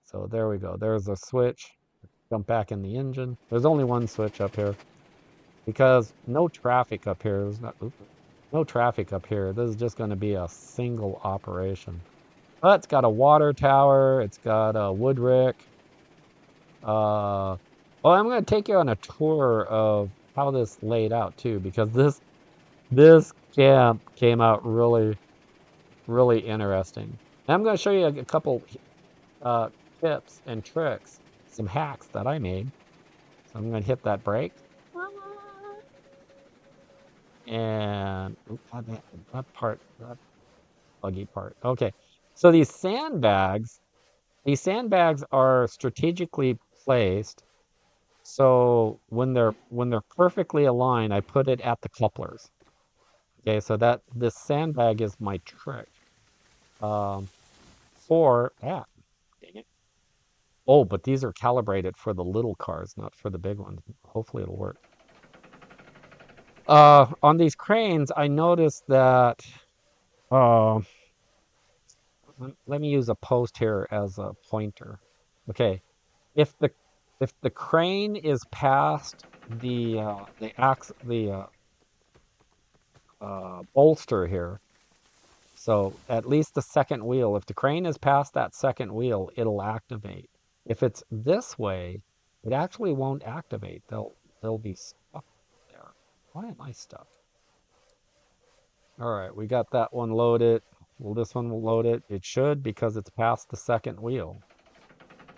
So there we go. There's a switch. Jump back in the engine. There's only one switch up here because no traffic up here. There's not, no traffic up here. This is just going to be a single operation. But it's got a water tower. It's got a wood rick. Well, I'm going to take you on a tour of how this laid out too, because this camp came out really, really interesting. And I'm going to show you a couple uh, tips and tricks, some hacks that I made. So I'm going to hit that brake. And that buggy part. Okay. So these sandbags are strategically placed. So when they're perfectly aligned, I put it at the couplers. Okay, so that this sandbag is my trick. Um, dang it. Oh, but these are calibrated for the little cars, not for the big ones. Hopefully it'll work. On these cranes, I noticed that uh, let me use a post here as a pointer. Okay, if the if the crane is past the bolster here, so at least the second wheel, if the crane is past that second wheel, it'll activate. If it's this way, it actually won't activate. They'll be stuck there. Why am I stuck? All right, we got that one loaded. Well, this one will load it. It should because it's past the second wheel.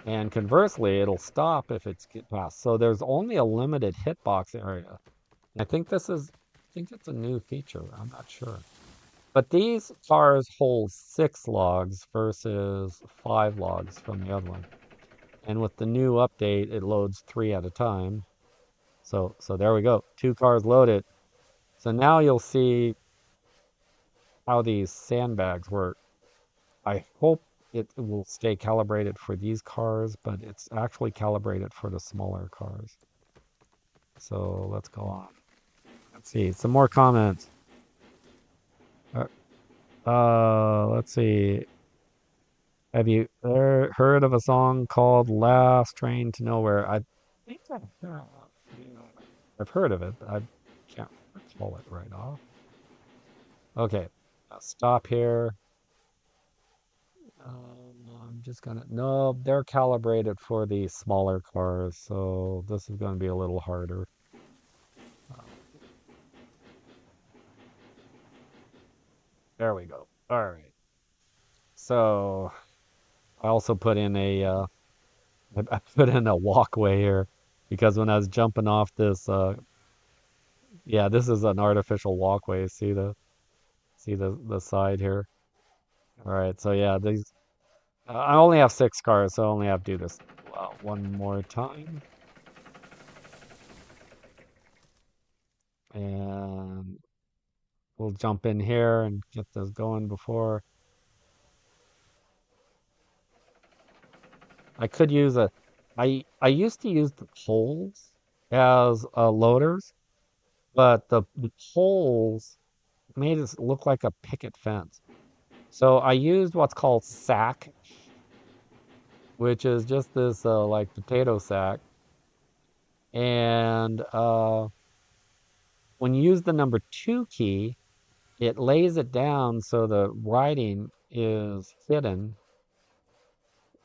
And conversely, it'll stop if it's get past. So there's only a limited hitbox area. I think it's a new feature. I'm not sure. But these cars hold 6 logs versus 5 logs from the other one. And with the new update, it loads 3 at a time. So there we go. 2 cars loaded. So now you'll see how these sandbags work. I hope it will stay calibrated for these cars, but it's actually calibrated for the smaller cars. So let's go on. Let's see, some more comments. Let's see. Have you heard of a song called Last Train to Nowhere? I think I've heard of it, but I can't recall it right off. Okay, I'll stop here. I'm just gonna, no, they're calibrated for the smaller cars, so this is gonna be a little harder. Uh, there we go. All right. So I also put in I put in a walkway here because when I was jumping off this, yeah, this is an artificial walkway. See the side here. All right. So yeah, these I only have 6 cars, so I only have to do this one more time. And we'll jump in here and get this going before I could use a I used to use the poles as loaders, but the poles made it look like a picket fence. So I used what's called sack, which is just this like potato sack. And when you use the number 2 key, it lays it down so the writing is hidden.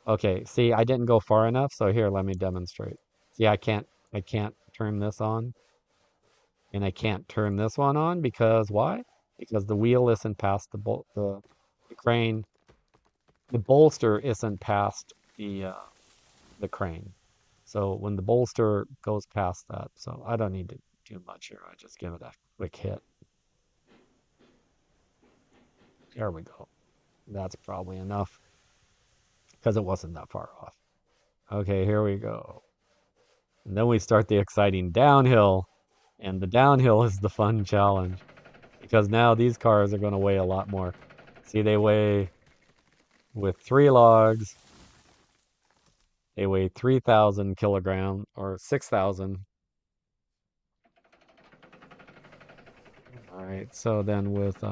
Okay, see, I didn't go far enough, so here, let me demonstrate. See, I can't turn this on, and I can't turn this one on because why? Because the wheel isn't past the crane. The bolster isn't past the crane. So when the bolster goes past that, so I don't need to do much here. I just give it a quick hit. There we go. That's probably enough because it wasn't that far off. Okay, here we go. And then we start the exciting downhill. And the downhill is the fun challenge because now these cars are going to weigh a lot more. See, they weigh with 3 logs, they weigh 3,000 kilograms or 6,000. All right, so then with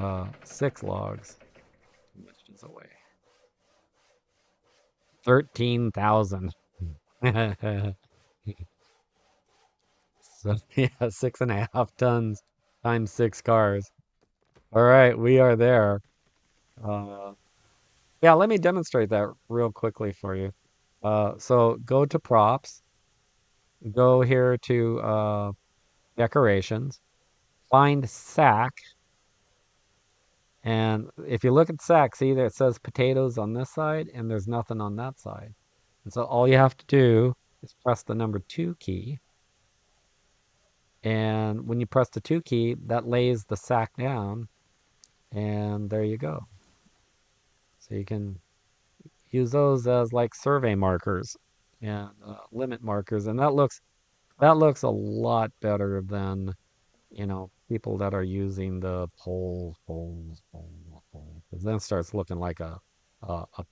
6 logs, how much does it weigh? 13,000. So yeah, 6.5 tons times 6 cars. All right, we are there. Uh, yeah, let me demonstrate that real quickly for you. So go to props, go here to decorations, find sack, and if you look at sack, see that it says potatoes on this side and there's nothing on that side. And so all you have to do is press the number 2 key. And when you press the 2 key, that lays the sack down. And there you go. So you can use those as like survey markers and limit markers. And that looks a lot better than, people that are using the poles. Because then it starts looking like a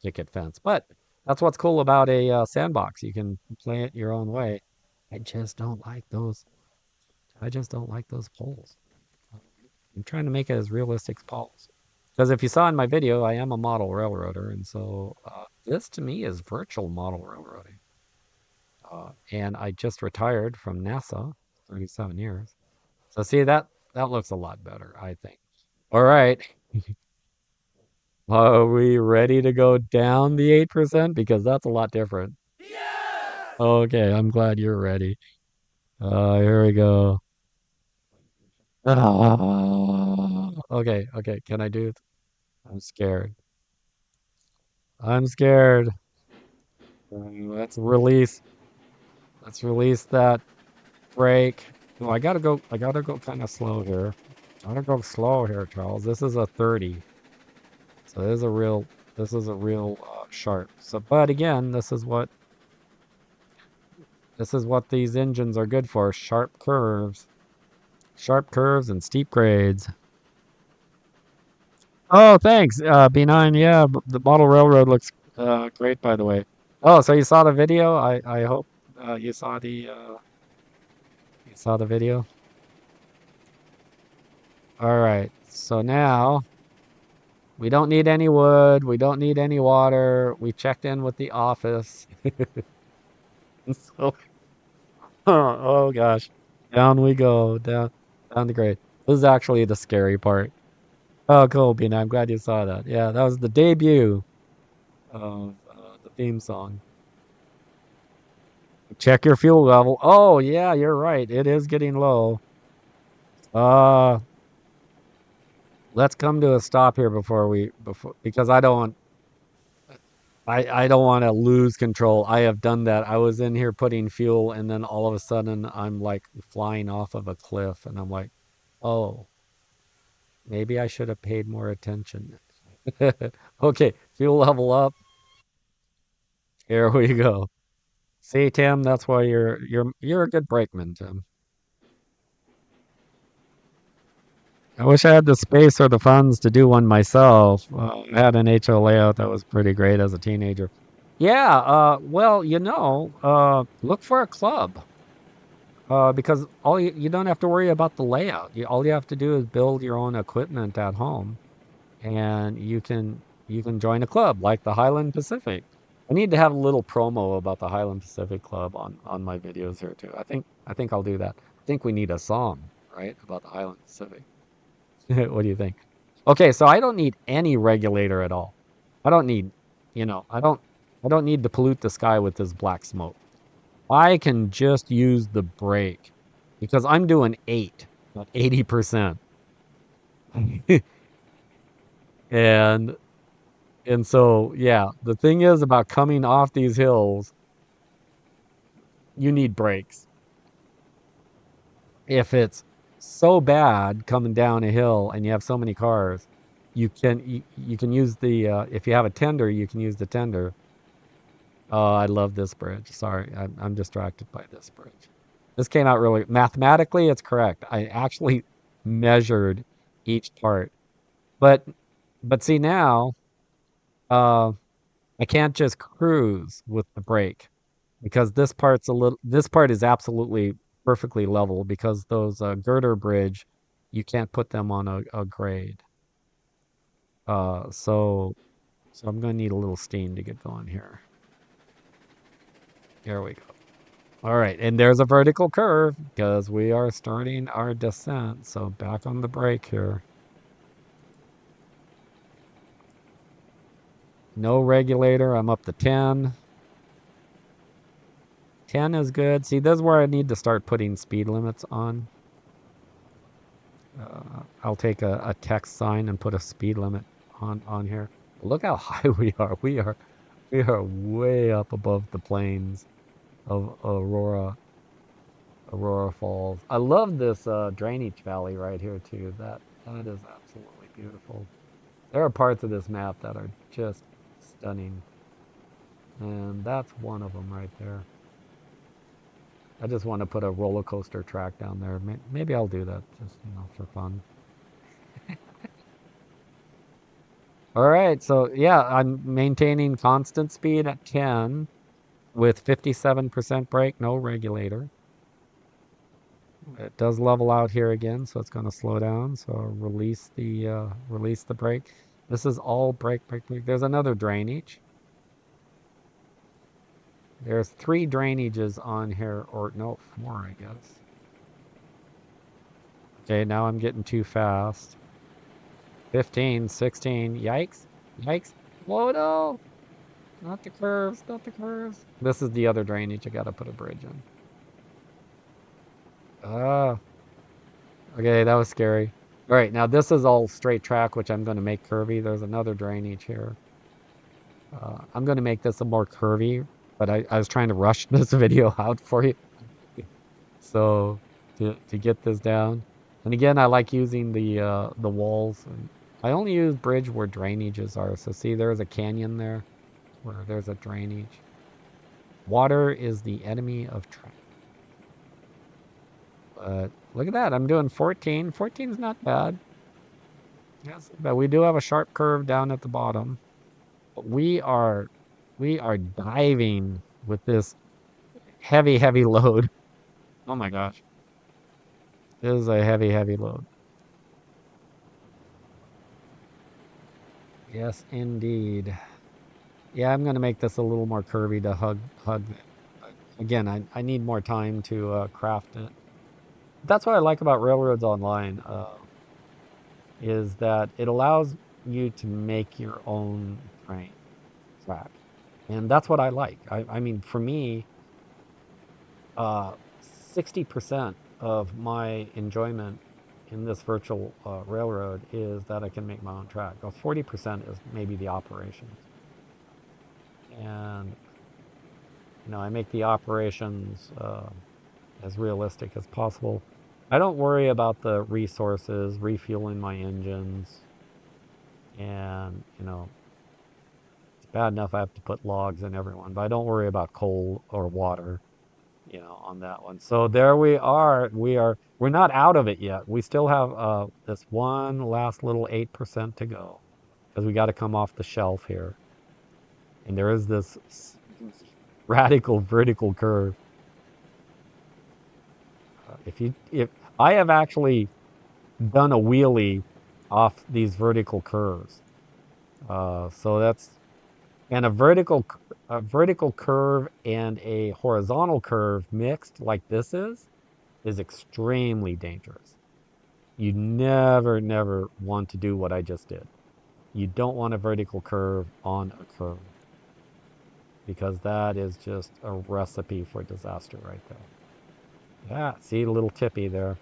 picket fence. But that's what's cool about a sandbox. You can play it your own way. I just don't like those. I just don't like those poles. I'm trying to make it as realistic as possible. Because if you saw in my video, I am a model railroader, and so this to me is virtual model railroading. And I just retired from NASA, 37 years. So see that looks a lot better, I think. All right, are we ready to go down the 8%? Because that's a lot different. Okay, I'm glad you're ready. Here we go. Okay, can I do it? I'm scared. I'm scared. Let's release. Let's release that brake. No, I gotta go kind of slow here. I gotta go slow here, Charles. This is a 30. So this is a real sharp. So, but again, this is what these engines are good for. Sharp curves and steep grades. Oh, thanks, B9. Yeah, the model railroad looks great, by the way. Oh, so you saw the video? I hope you saw the video. All right. So now we don't need any wood. We don't need any water. We checked in with the office. So, oh gosh, down we go, down the grade. This is actually the scary part. Oh, cool, Bina. I'm glad you saw that. Yeah, that was the debut of the theme song. Check your fuel level. Oh, yeah, you're right. It is getting low. Uh, let's come to a stop here before because I don't want to lose control. I have done that. I was in here putting fuel and then all of a sudden I'm like flying off of a cliff and I'm like, "Oh, maybe I should have paid more attention." Okay, fuel level up. Here we go. See, Tim, that's why you're a good brakeman, Tim. I wish I had the space or the funds to do one myself. I had an HO layout that was pretty great as a teenager. Yeah, well, look for a club. Because you don't have to worry about the layout. All you have to do is build your own equipment at home, and you can join a club like the Highland Pacific. I need to have a little promo about the Highland Pacific Club on my videos here too. I think I'll do that. I think we need a song, right, about the Highland Pacific. What do you think? Okay, so I don't need any regulator at all. I don't need, you know, I don't need to pollute the sky with this black smoke. I can just use the brake because I'm doing 80%. And and so yeah, the thing is about coming off these hills, you need brakes. If it's so bad coming down a hill and you have so many cars, you can use the if you have a tender, you can use the tender. Oh, I love this bridge. Sorry, I'm distracted by this bridge. This came out really mathematically, it's correct. I actually measured each part. But but see now, uh, I can't just cruise with the brake because this part is absolutely perfectly level because those girder bridge, you can't put them on a grade. So I'm gonna need a little steam to get going here. There we go. All right, and there's a vertical curve because we are starting our descent. So back on the brake here. No regulator. I'm up to 10. 10 is good. See, this is where I need to start putting speed limits on. I'll take a text sign and put a speed limit on here. Look how high we are. We are way up above the plains of Aurora Falls. I love this drainage valley right here too. That is absolutely beautiful. There are parts of this map that are just stunning, and that's one of them right there. I just want to put a roller coaster track down there. Maybe I'll do that just, for fun. All right, so yeah, I'm maintaining constant speed at 10 with 57% brake, no regulator. It does level out here again, so it's going to slow down. So release the brake. This is all brake, brake, brake. There's another drainage. There's 3 drainages on here, or no, 4, I guess. Okay, now I'm getting too fast. 15, 16. Yikes. Yikes. Whoa, no. Not the curves, not the curves. This is the other drainage I gotta put a bridge in. Ah, okay, that was scary. All right, now this is all straight track, which I'm gonna make curvy. There's another drainage here. I'm gonna make this a more curvy, but I was trying to rush this video out for you. So to get this down. And again, I like using the walls. And I only use bridge where drainages are. So see, there's a canyon there where there's a drainage. Water is the enemy of track. But look at that. I'm doing 14. 14 is not bad. Yes, but we do have a sharp curve down at the bottom. But we are diving with this heavy, heavy load. Oh my gosh. This is a heavy, heavy load. Yes, indeed. Yeah, I'm gonna make this a little more curvy to hug. Again, I need more time to craft it. That's what I like about Railroads Online, is that it allows you to make your own train track. And that's what I like. I mean, for me, 60% of my enjoyment in this virtual railroad is that I can make my own track. Well, 40% is maybe the operations. And, I make the operations as realistic as possible. I don't worry about the resources, refueling my engines, and, it's bad enough I have to put logs in every one, but I don't worry about coal or water, on that one. So there we are. We're not out of it yet. We still have this one last little 8% to go because we got to come off the shelf here. And there is this radical vertical curve. If I have actually done a wheelie off these vertical curves, so that's and a vertical curve and a horizontal curve mixed like this is extremely dangerous. You never, never want to do what I just did. You don't want a vertical curve on a curve because that is just a recipe for disaster right there. Yeah, see a little tippy there.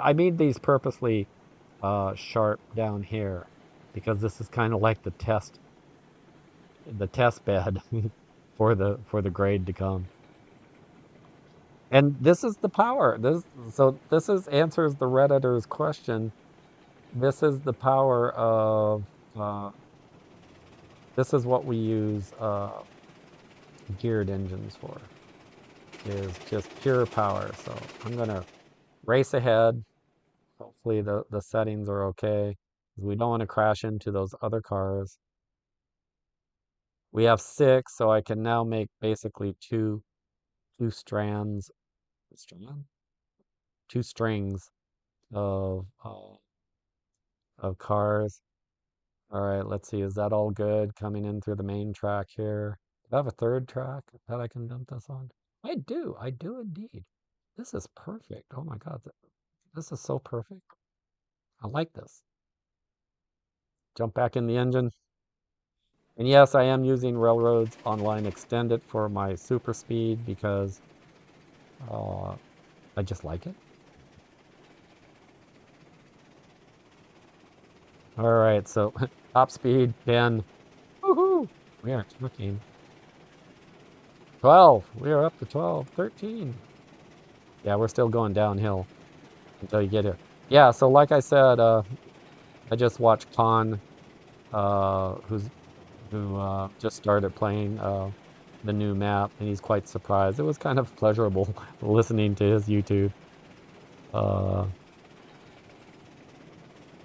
I made these purposely sharp down here because this is kind of like the test bed for the grade to come. And this is the power. This answers the Redditor's question. This is the power of uh, this is what we use geared engines for, is just pure power. So I'm gonna race ahead. Hopefully the settings are okay. We don't want to crash into those other cars. We have 6, so I can now make basically two strand, two strings of cars. All right, let's see. Is that all good coming in through the main track here? Do I have a third track that I can dump this on? I do indeed. This is perfect. Oh my God, this is so perfect. I like this. Jump back in the engine. And yes, I am using Railroads Online Extended for my super speed because uh, I just like it. All right, so top speed 10. Woohoo! We are clicking. 12. We are up to 12. 13. Yeah, we're still going downhill until you get here. Yeah, so like I said, I just watched Khan, who just started playing the new map, and he's quite surprised. It was kind of pleasurable listening to his YouTube. Uh,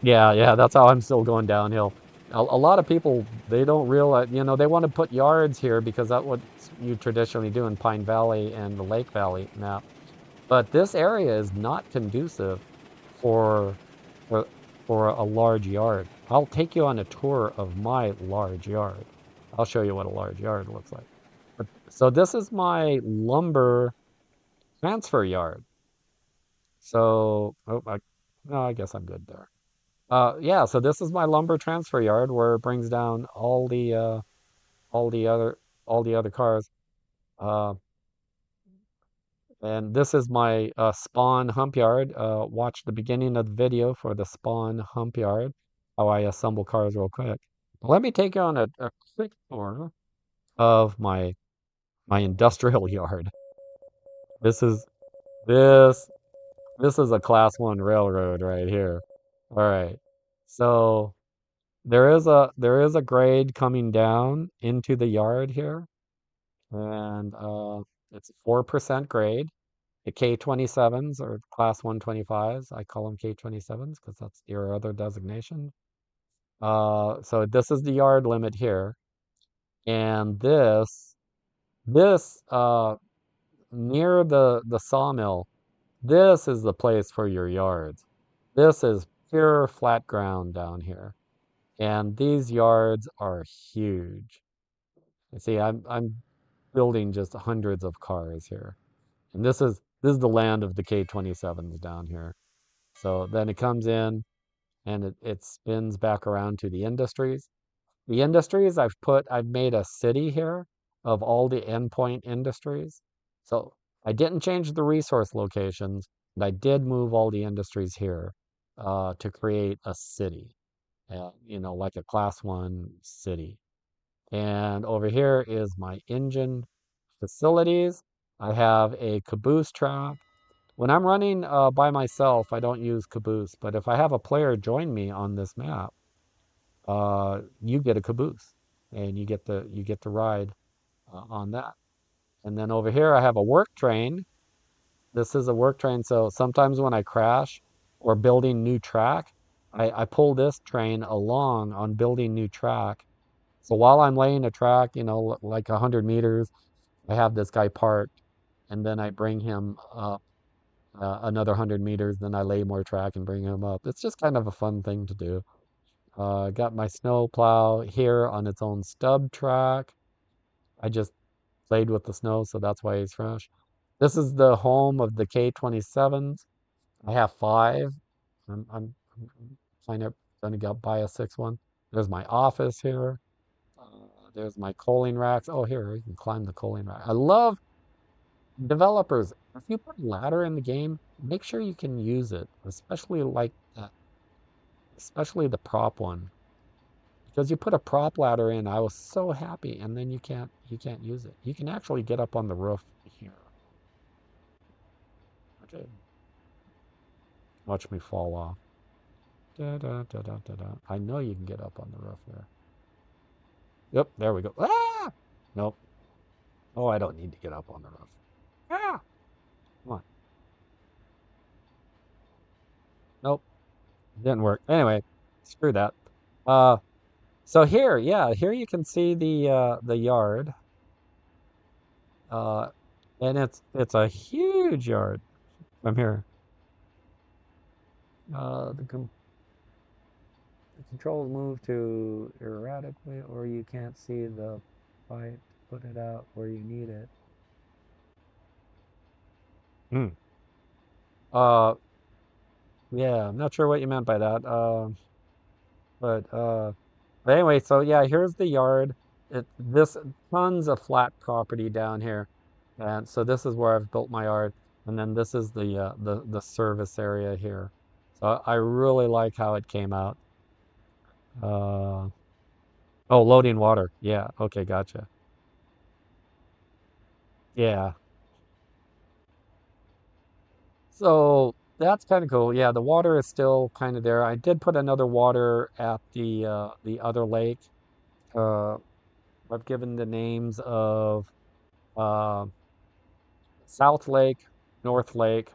yeah, yeah, that's how I'm still going downhill. A lot of people, they don't realize, they want to put yards here because that's what you traditionally do in Pine Valley and the Lake Valley map. But this area is not conducive for for for a large yard. I'll take you on a tour of my large yard. I'll show you what a large yard looks like. So this is my lumber transfer yard. So, no, I guess I'm good there. Yeah, so this is my lumber transfer yard where it brings down all the other all the other cars. Uh, and this is my spawn hump yard. Watch the beginning of the video for the spawn hump yard, how I assemble cars real quick. Let me take you on a quick tour of my industrial yard. This is this this is a class one railroad right here. All right. So there is a grade coming down into the yard here, and it's 4% grade. The K27s or class 125s, I call them K27s because that's your other designation. So this is the yard limit here, and this near the sawmill, this is the place for your yards. This is pure flat ground down here. And these yards are huge. You see, I'm building just hundreds of cars here. And this is the land of the K27s down here. So then it comes in and it spins back around to the industries. The industries I've made a city here of all the endpoint industries. So I didn't change the resource locations, but I did move all the industries here to create a city, like a class one city. And over here is my engine facilities. I have a caboose track. When I'm running by myself, I don't use caboose, but if I have a player join me on this map, you get a caboose and you get to ride on that. And then over here I have a work train. This is a work train, so sometimes when I crash or building new track, I pull this train along on building new track. So while I'm laying a track, like 100 meters, I have this guy parked, and then I bring him up another 100 meters, then I lay more track and bring him up. It's just kind of a fun thing to do. Got my snow plow here on its own stub track. I just played with the snow, so that's why he's fresh. This is the home of the K27s. I have five. I'm kind of gonna go buy a sixth one. There's my office here. There's my coaling racks. Oh, here, you can climb the coaling rack. I love developers. If you put a ladder in the game, make sure you can use it, especially like that, especially the prop one. Because you put a prop ladder in, I was so happy, and then you can't use it. You can actually get up on the roof here. Okay, watch me fall off. Da, da, da, da, da, da. I know you can get up on the roof there. Yep, there we go. Ah! Nope. Oh, I don't need to get up on the roof. Ah! Come on. Nope, didn't work. Anyway, screw that. Uh, so here, yeah, here you can see the yard. Uh, and it's a huge yard from here. The controls move to erratically, or you can't see the pipe to put it out where you need it. Hmm. Uh, yeah, I'm not sure what you meant by that. But but anyway, so yeah, here's the yard. This tons of flat property down here, and so this is where I've built my yard, and then this is the service area here. So I really like how it came out. Uh, oh, loading water. Yeah. Okay, gotcha. Yeah. So that's kind of cool. Yeah, the water is still kind of there. I did put another water at the other lake. Uh, I've given the names of uh, South Lake, North Lake,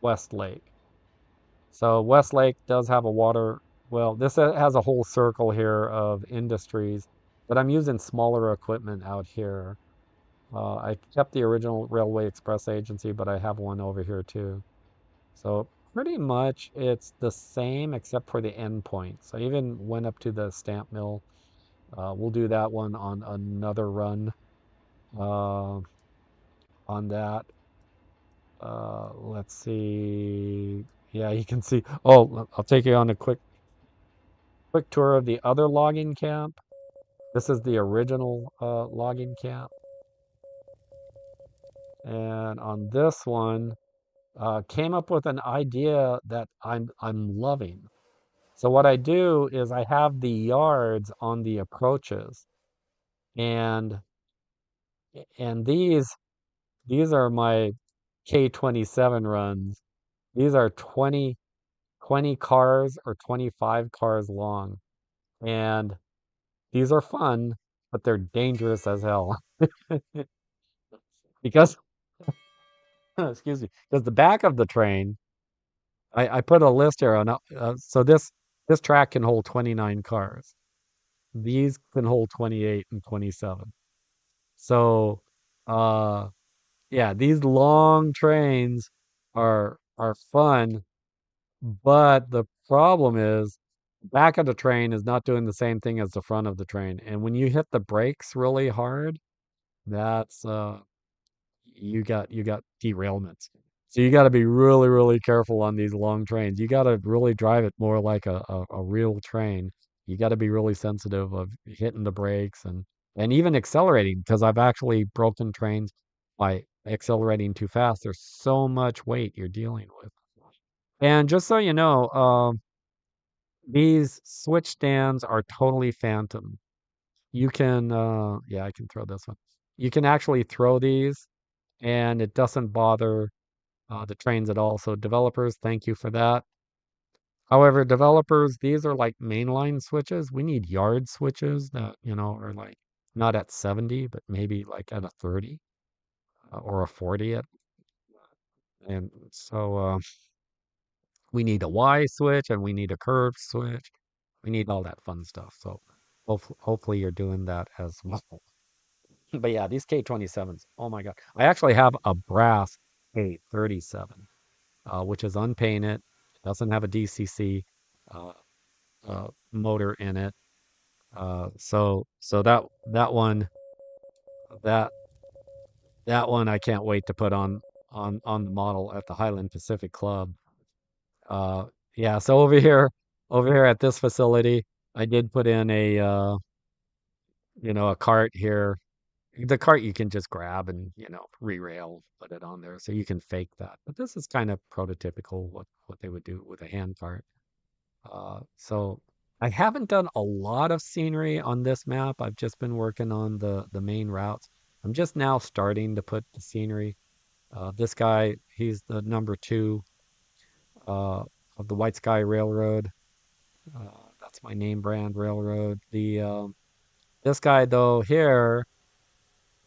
West Lake. So West Lake does have a water, well, this has a whole circle here of industries, but I'm using smaller equipment out here. I kept the original Railway Express agency, but I have one over here too. So pretty much it's the same except for the endpoint. So I even went up to the stamp mill. We'll do that one on another run uh, on that. Let's see. Yeah, you can see. Oh, I'll take you on a quick tour of the other logging camp. This is the original logging camp, and on this one, came up with an idea that I'm loving. So what I do is I have the yards on the approaches, and these are my K27 runs. These are 20 cars or 25 cars long. And these are fun, but they're dangerous as hell. Because, excuse me, because the back of the train, I put a list here on, so this track can hold 29 cars. These can hold 28 and 27. So, uh, yeah, these long trains are fun, but the problem is back of the train is not doing the same thing as the front of the train. And when you hit the brakes really hard, that's you got derailments. So you got to be really, really careful on these long trains. You got to really drive it more like a real train. You got to be really sensitive of hitting the brakes and even accelerating because I've actually broken trains by accelerating too fast. There's so much weight you're dealing with. And just so you know, these switch stands are totally phantom. You can, yeah, I can throw this one. You can actually throw these and it doesn't bother the trains at all. So developers, thank you for that. However, developers, these are like mainline switches. We need yard switches that, are like not at 70, but maybe like at a 30 or a 40 and so we need a Y switch and we need a curved switch. We need all that fun stuff. So hopefully you're doing that as well. But yeah, these K27s, oh my God. I actually have a brass K37, which is unpainted, doesn't have a DCC uh, motor in it. So that that one I can't wait to put on the model at the Highland Pacific Club. Uh, yeah, so over here at this facility, I did put in a cart here. The cart you can just grab and, re-rail, put it on there so you can fake that. But this is kind of prototypical what they would do with a hand cart. So I haven't done a lot of scenery on this map. I've just been working on the main routes. I'm just now starting to put the scenery. This guy, he's the number two uh, of the White Sky Railroad. That's my name brand railroad. The This guy though here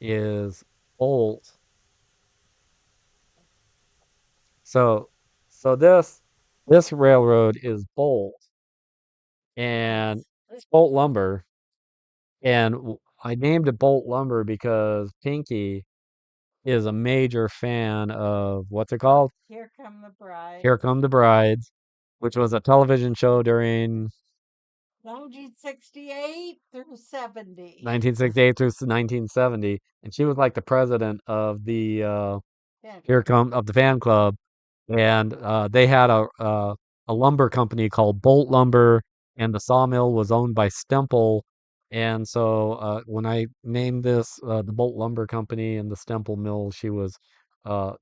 is Bolt. So so this railroad is Bolt and it's Bolt Lumber. And I named it Bolt Lumber because Pinky is a major fan of what's it called? Here Come the Brides, which was a television show during 1968 through 1970. And she was like the president of the here come of the fan club, and they had a lumber company called Bolt Lumber, and the sawmill was owned by Stemple. And so when I named this the Bolt Lumber Company and the Stemple Mill, she was uh,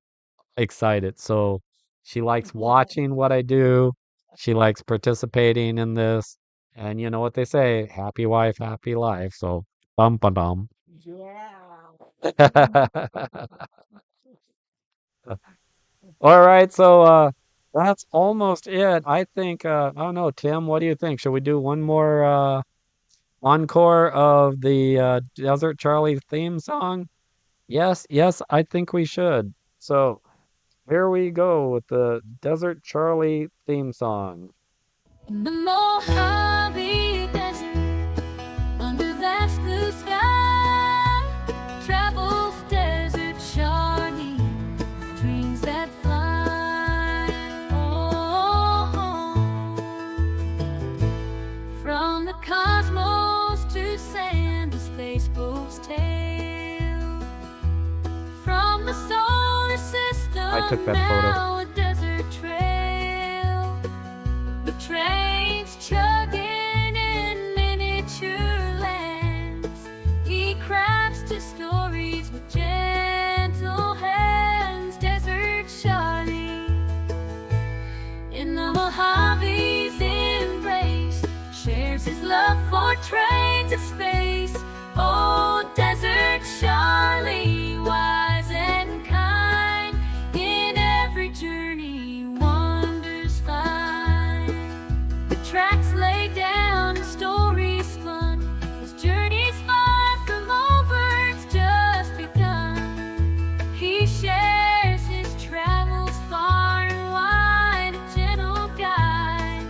excited. So she likes watching what I do. She likes participating in this. And you know what they say, happy wife, happy life. So bum ba dum. All right, so that's almost it. I think I don't know, Tim, what do you think? Should we do one more encore of the Desert Charlie theme song? Yes, yes, I think we should. So here we go with the Desert Charlie theme song. In the Mojave Desert, under that blue sky, travels Desert Charlie, dreams that fly. Oh, from the cosmos to sand, a space boat's tail. From the solar I took system, that photo. now a desert trail. The train's chugging in miniature lands. He crafts his stories with gentle hands. Desert Charlie, in the Mojave's embrace, shares his love for trains of space. Oh, Desert Charlie, wise and kind, in every journey wonders find. The tracks laid down and stories spun. His journey's far from over, it's just begun. He shares his travels far and wide, a gentle guide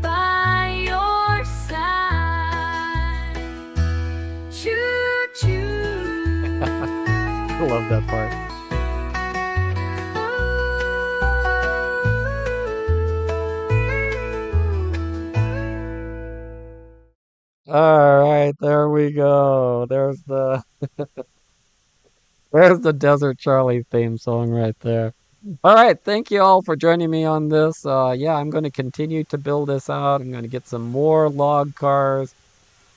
by your side. Choo choo. I love that part. All right, there we go. There's the Desert Charlie theme song right there. All right, thank you all for joining me on this. Yeah, I'm going to continue to build this out. I'm going to get some more log cars,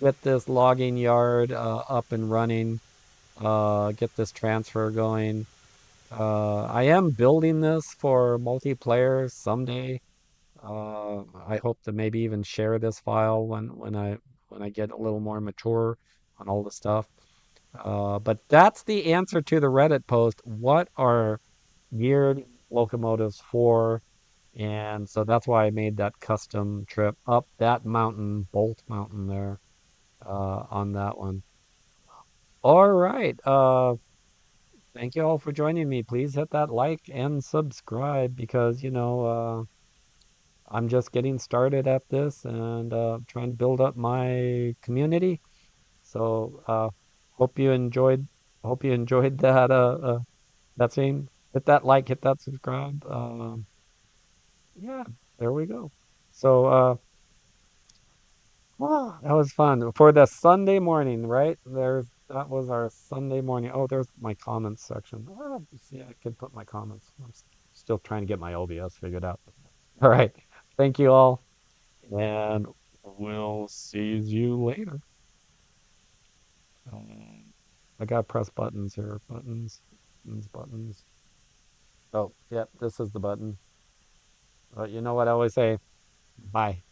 get this logging yard up and running, get this transfer going. I am building this for multiplayer someday. I hope to maybe even share this file when I get a little more mature on all the stuff. But that's the answer to the Reddit post. What are geared locomotives for? And so that's why I made that custom trip up that mountain, Bolt Mountain there, on that one. All right. Thank you all for joining me. Please hit that like and subscribe because, I'm just getting started at this and trying to build up my community. So hope you enjoyed that that scene. Hit that like, hit that subscribe. Yeah, there we go. So that was fun for the Sunday morning, right? That was our Sunday morning. Oh, there's my comments section. See, I could put my comments. Still trying to get my OBS figured out. All right. Thank you all, and we'll see you later. I gotta press buttons here. Buttons, buttons, buttons. Oh, yeah, this is the button. You know what I always say? Bye.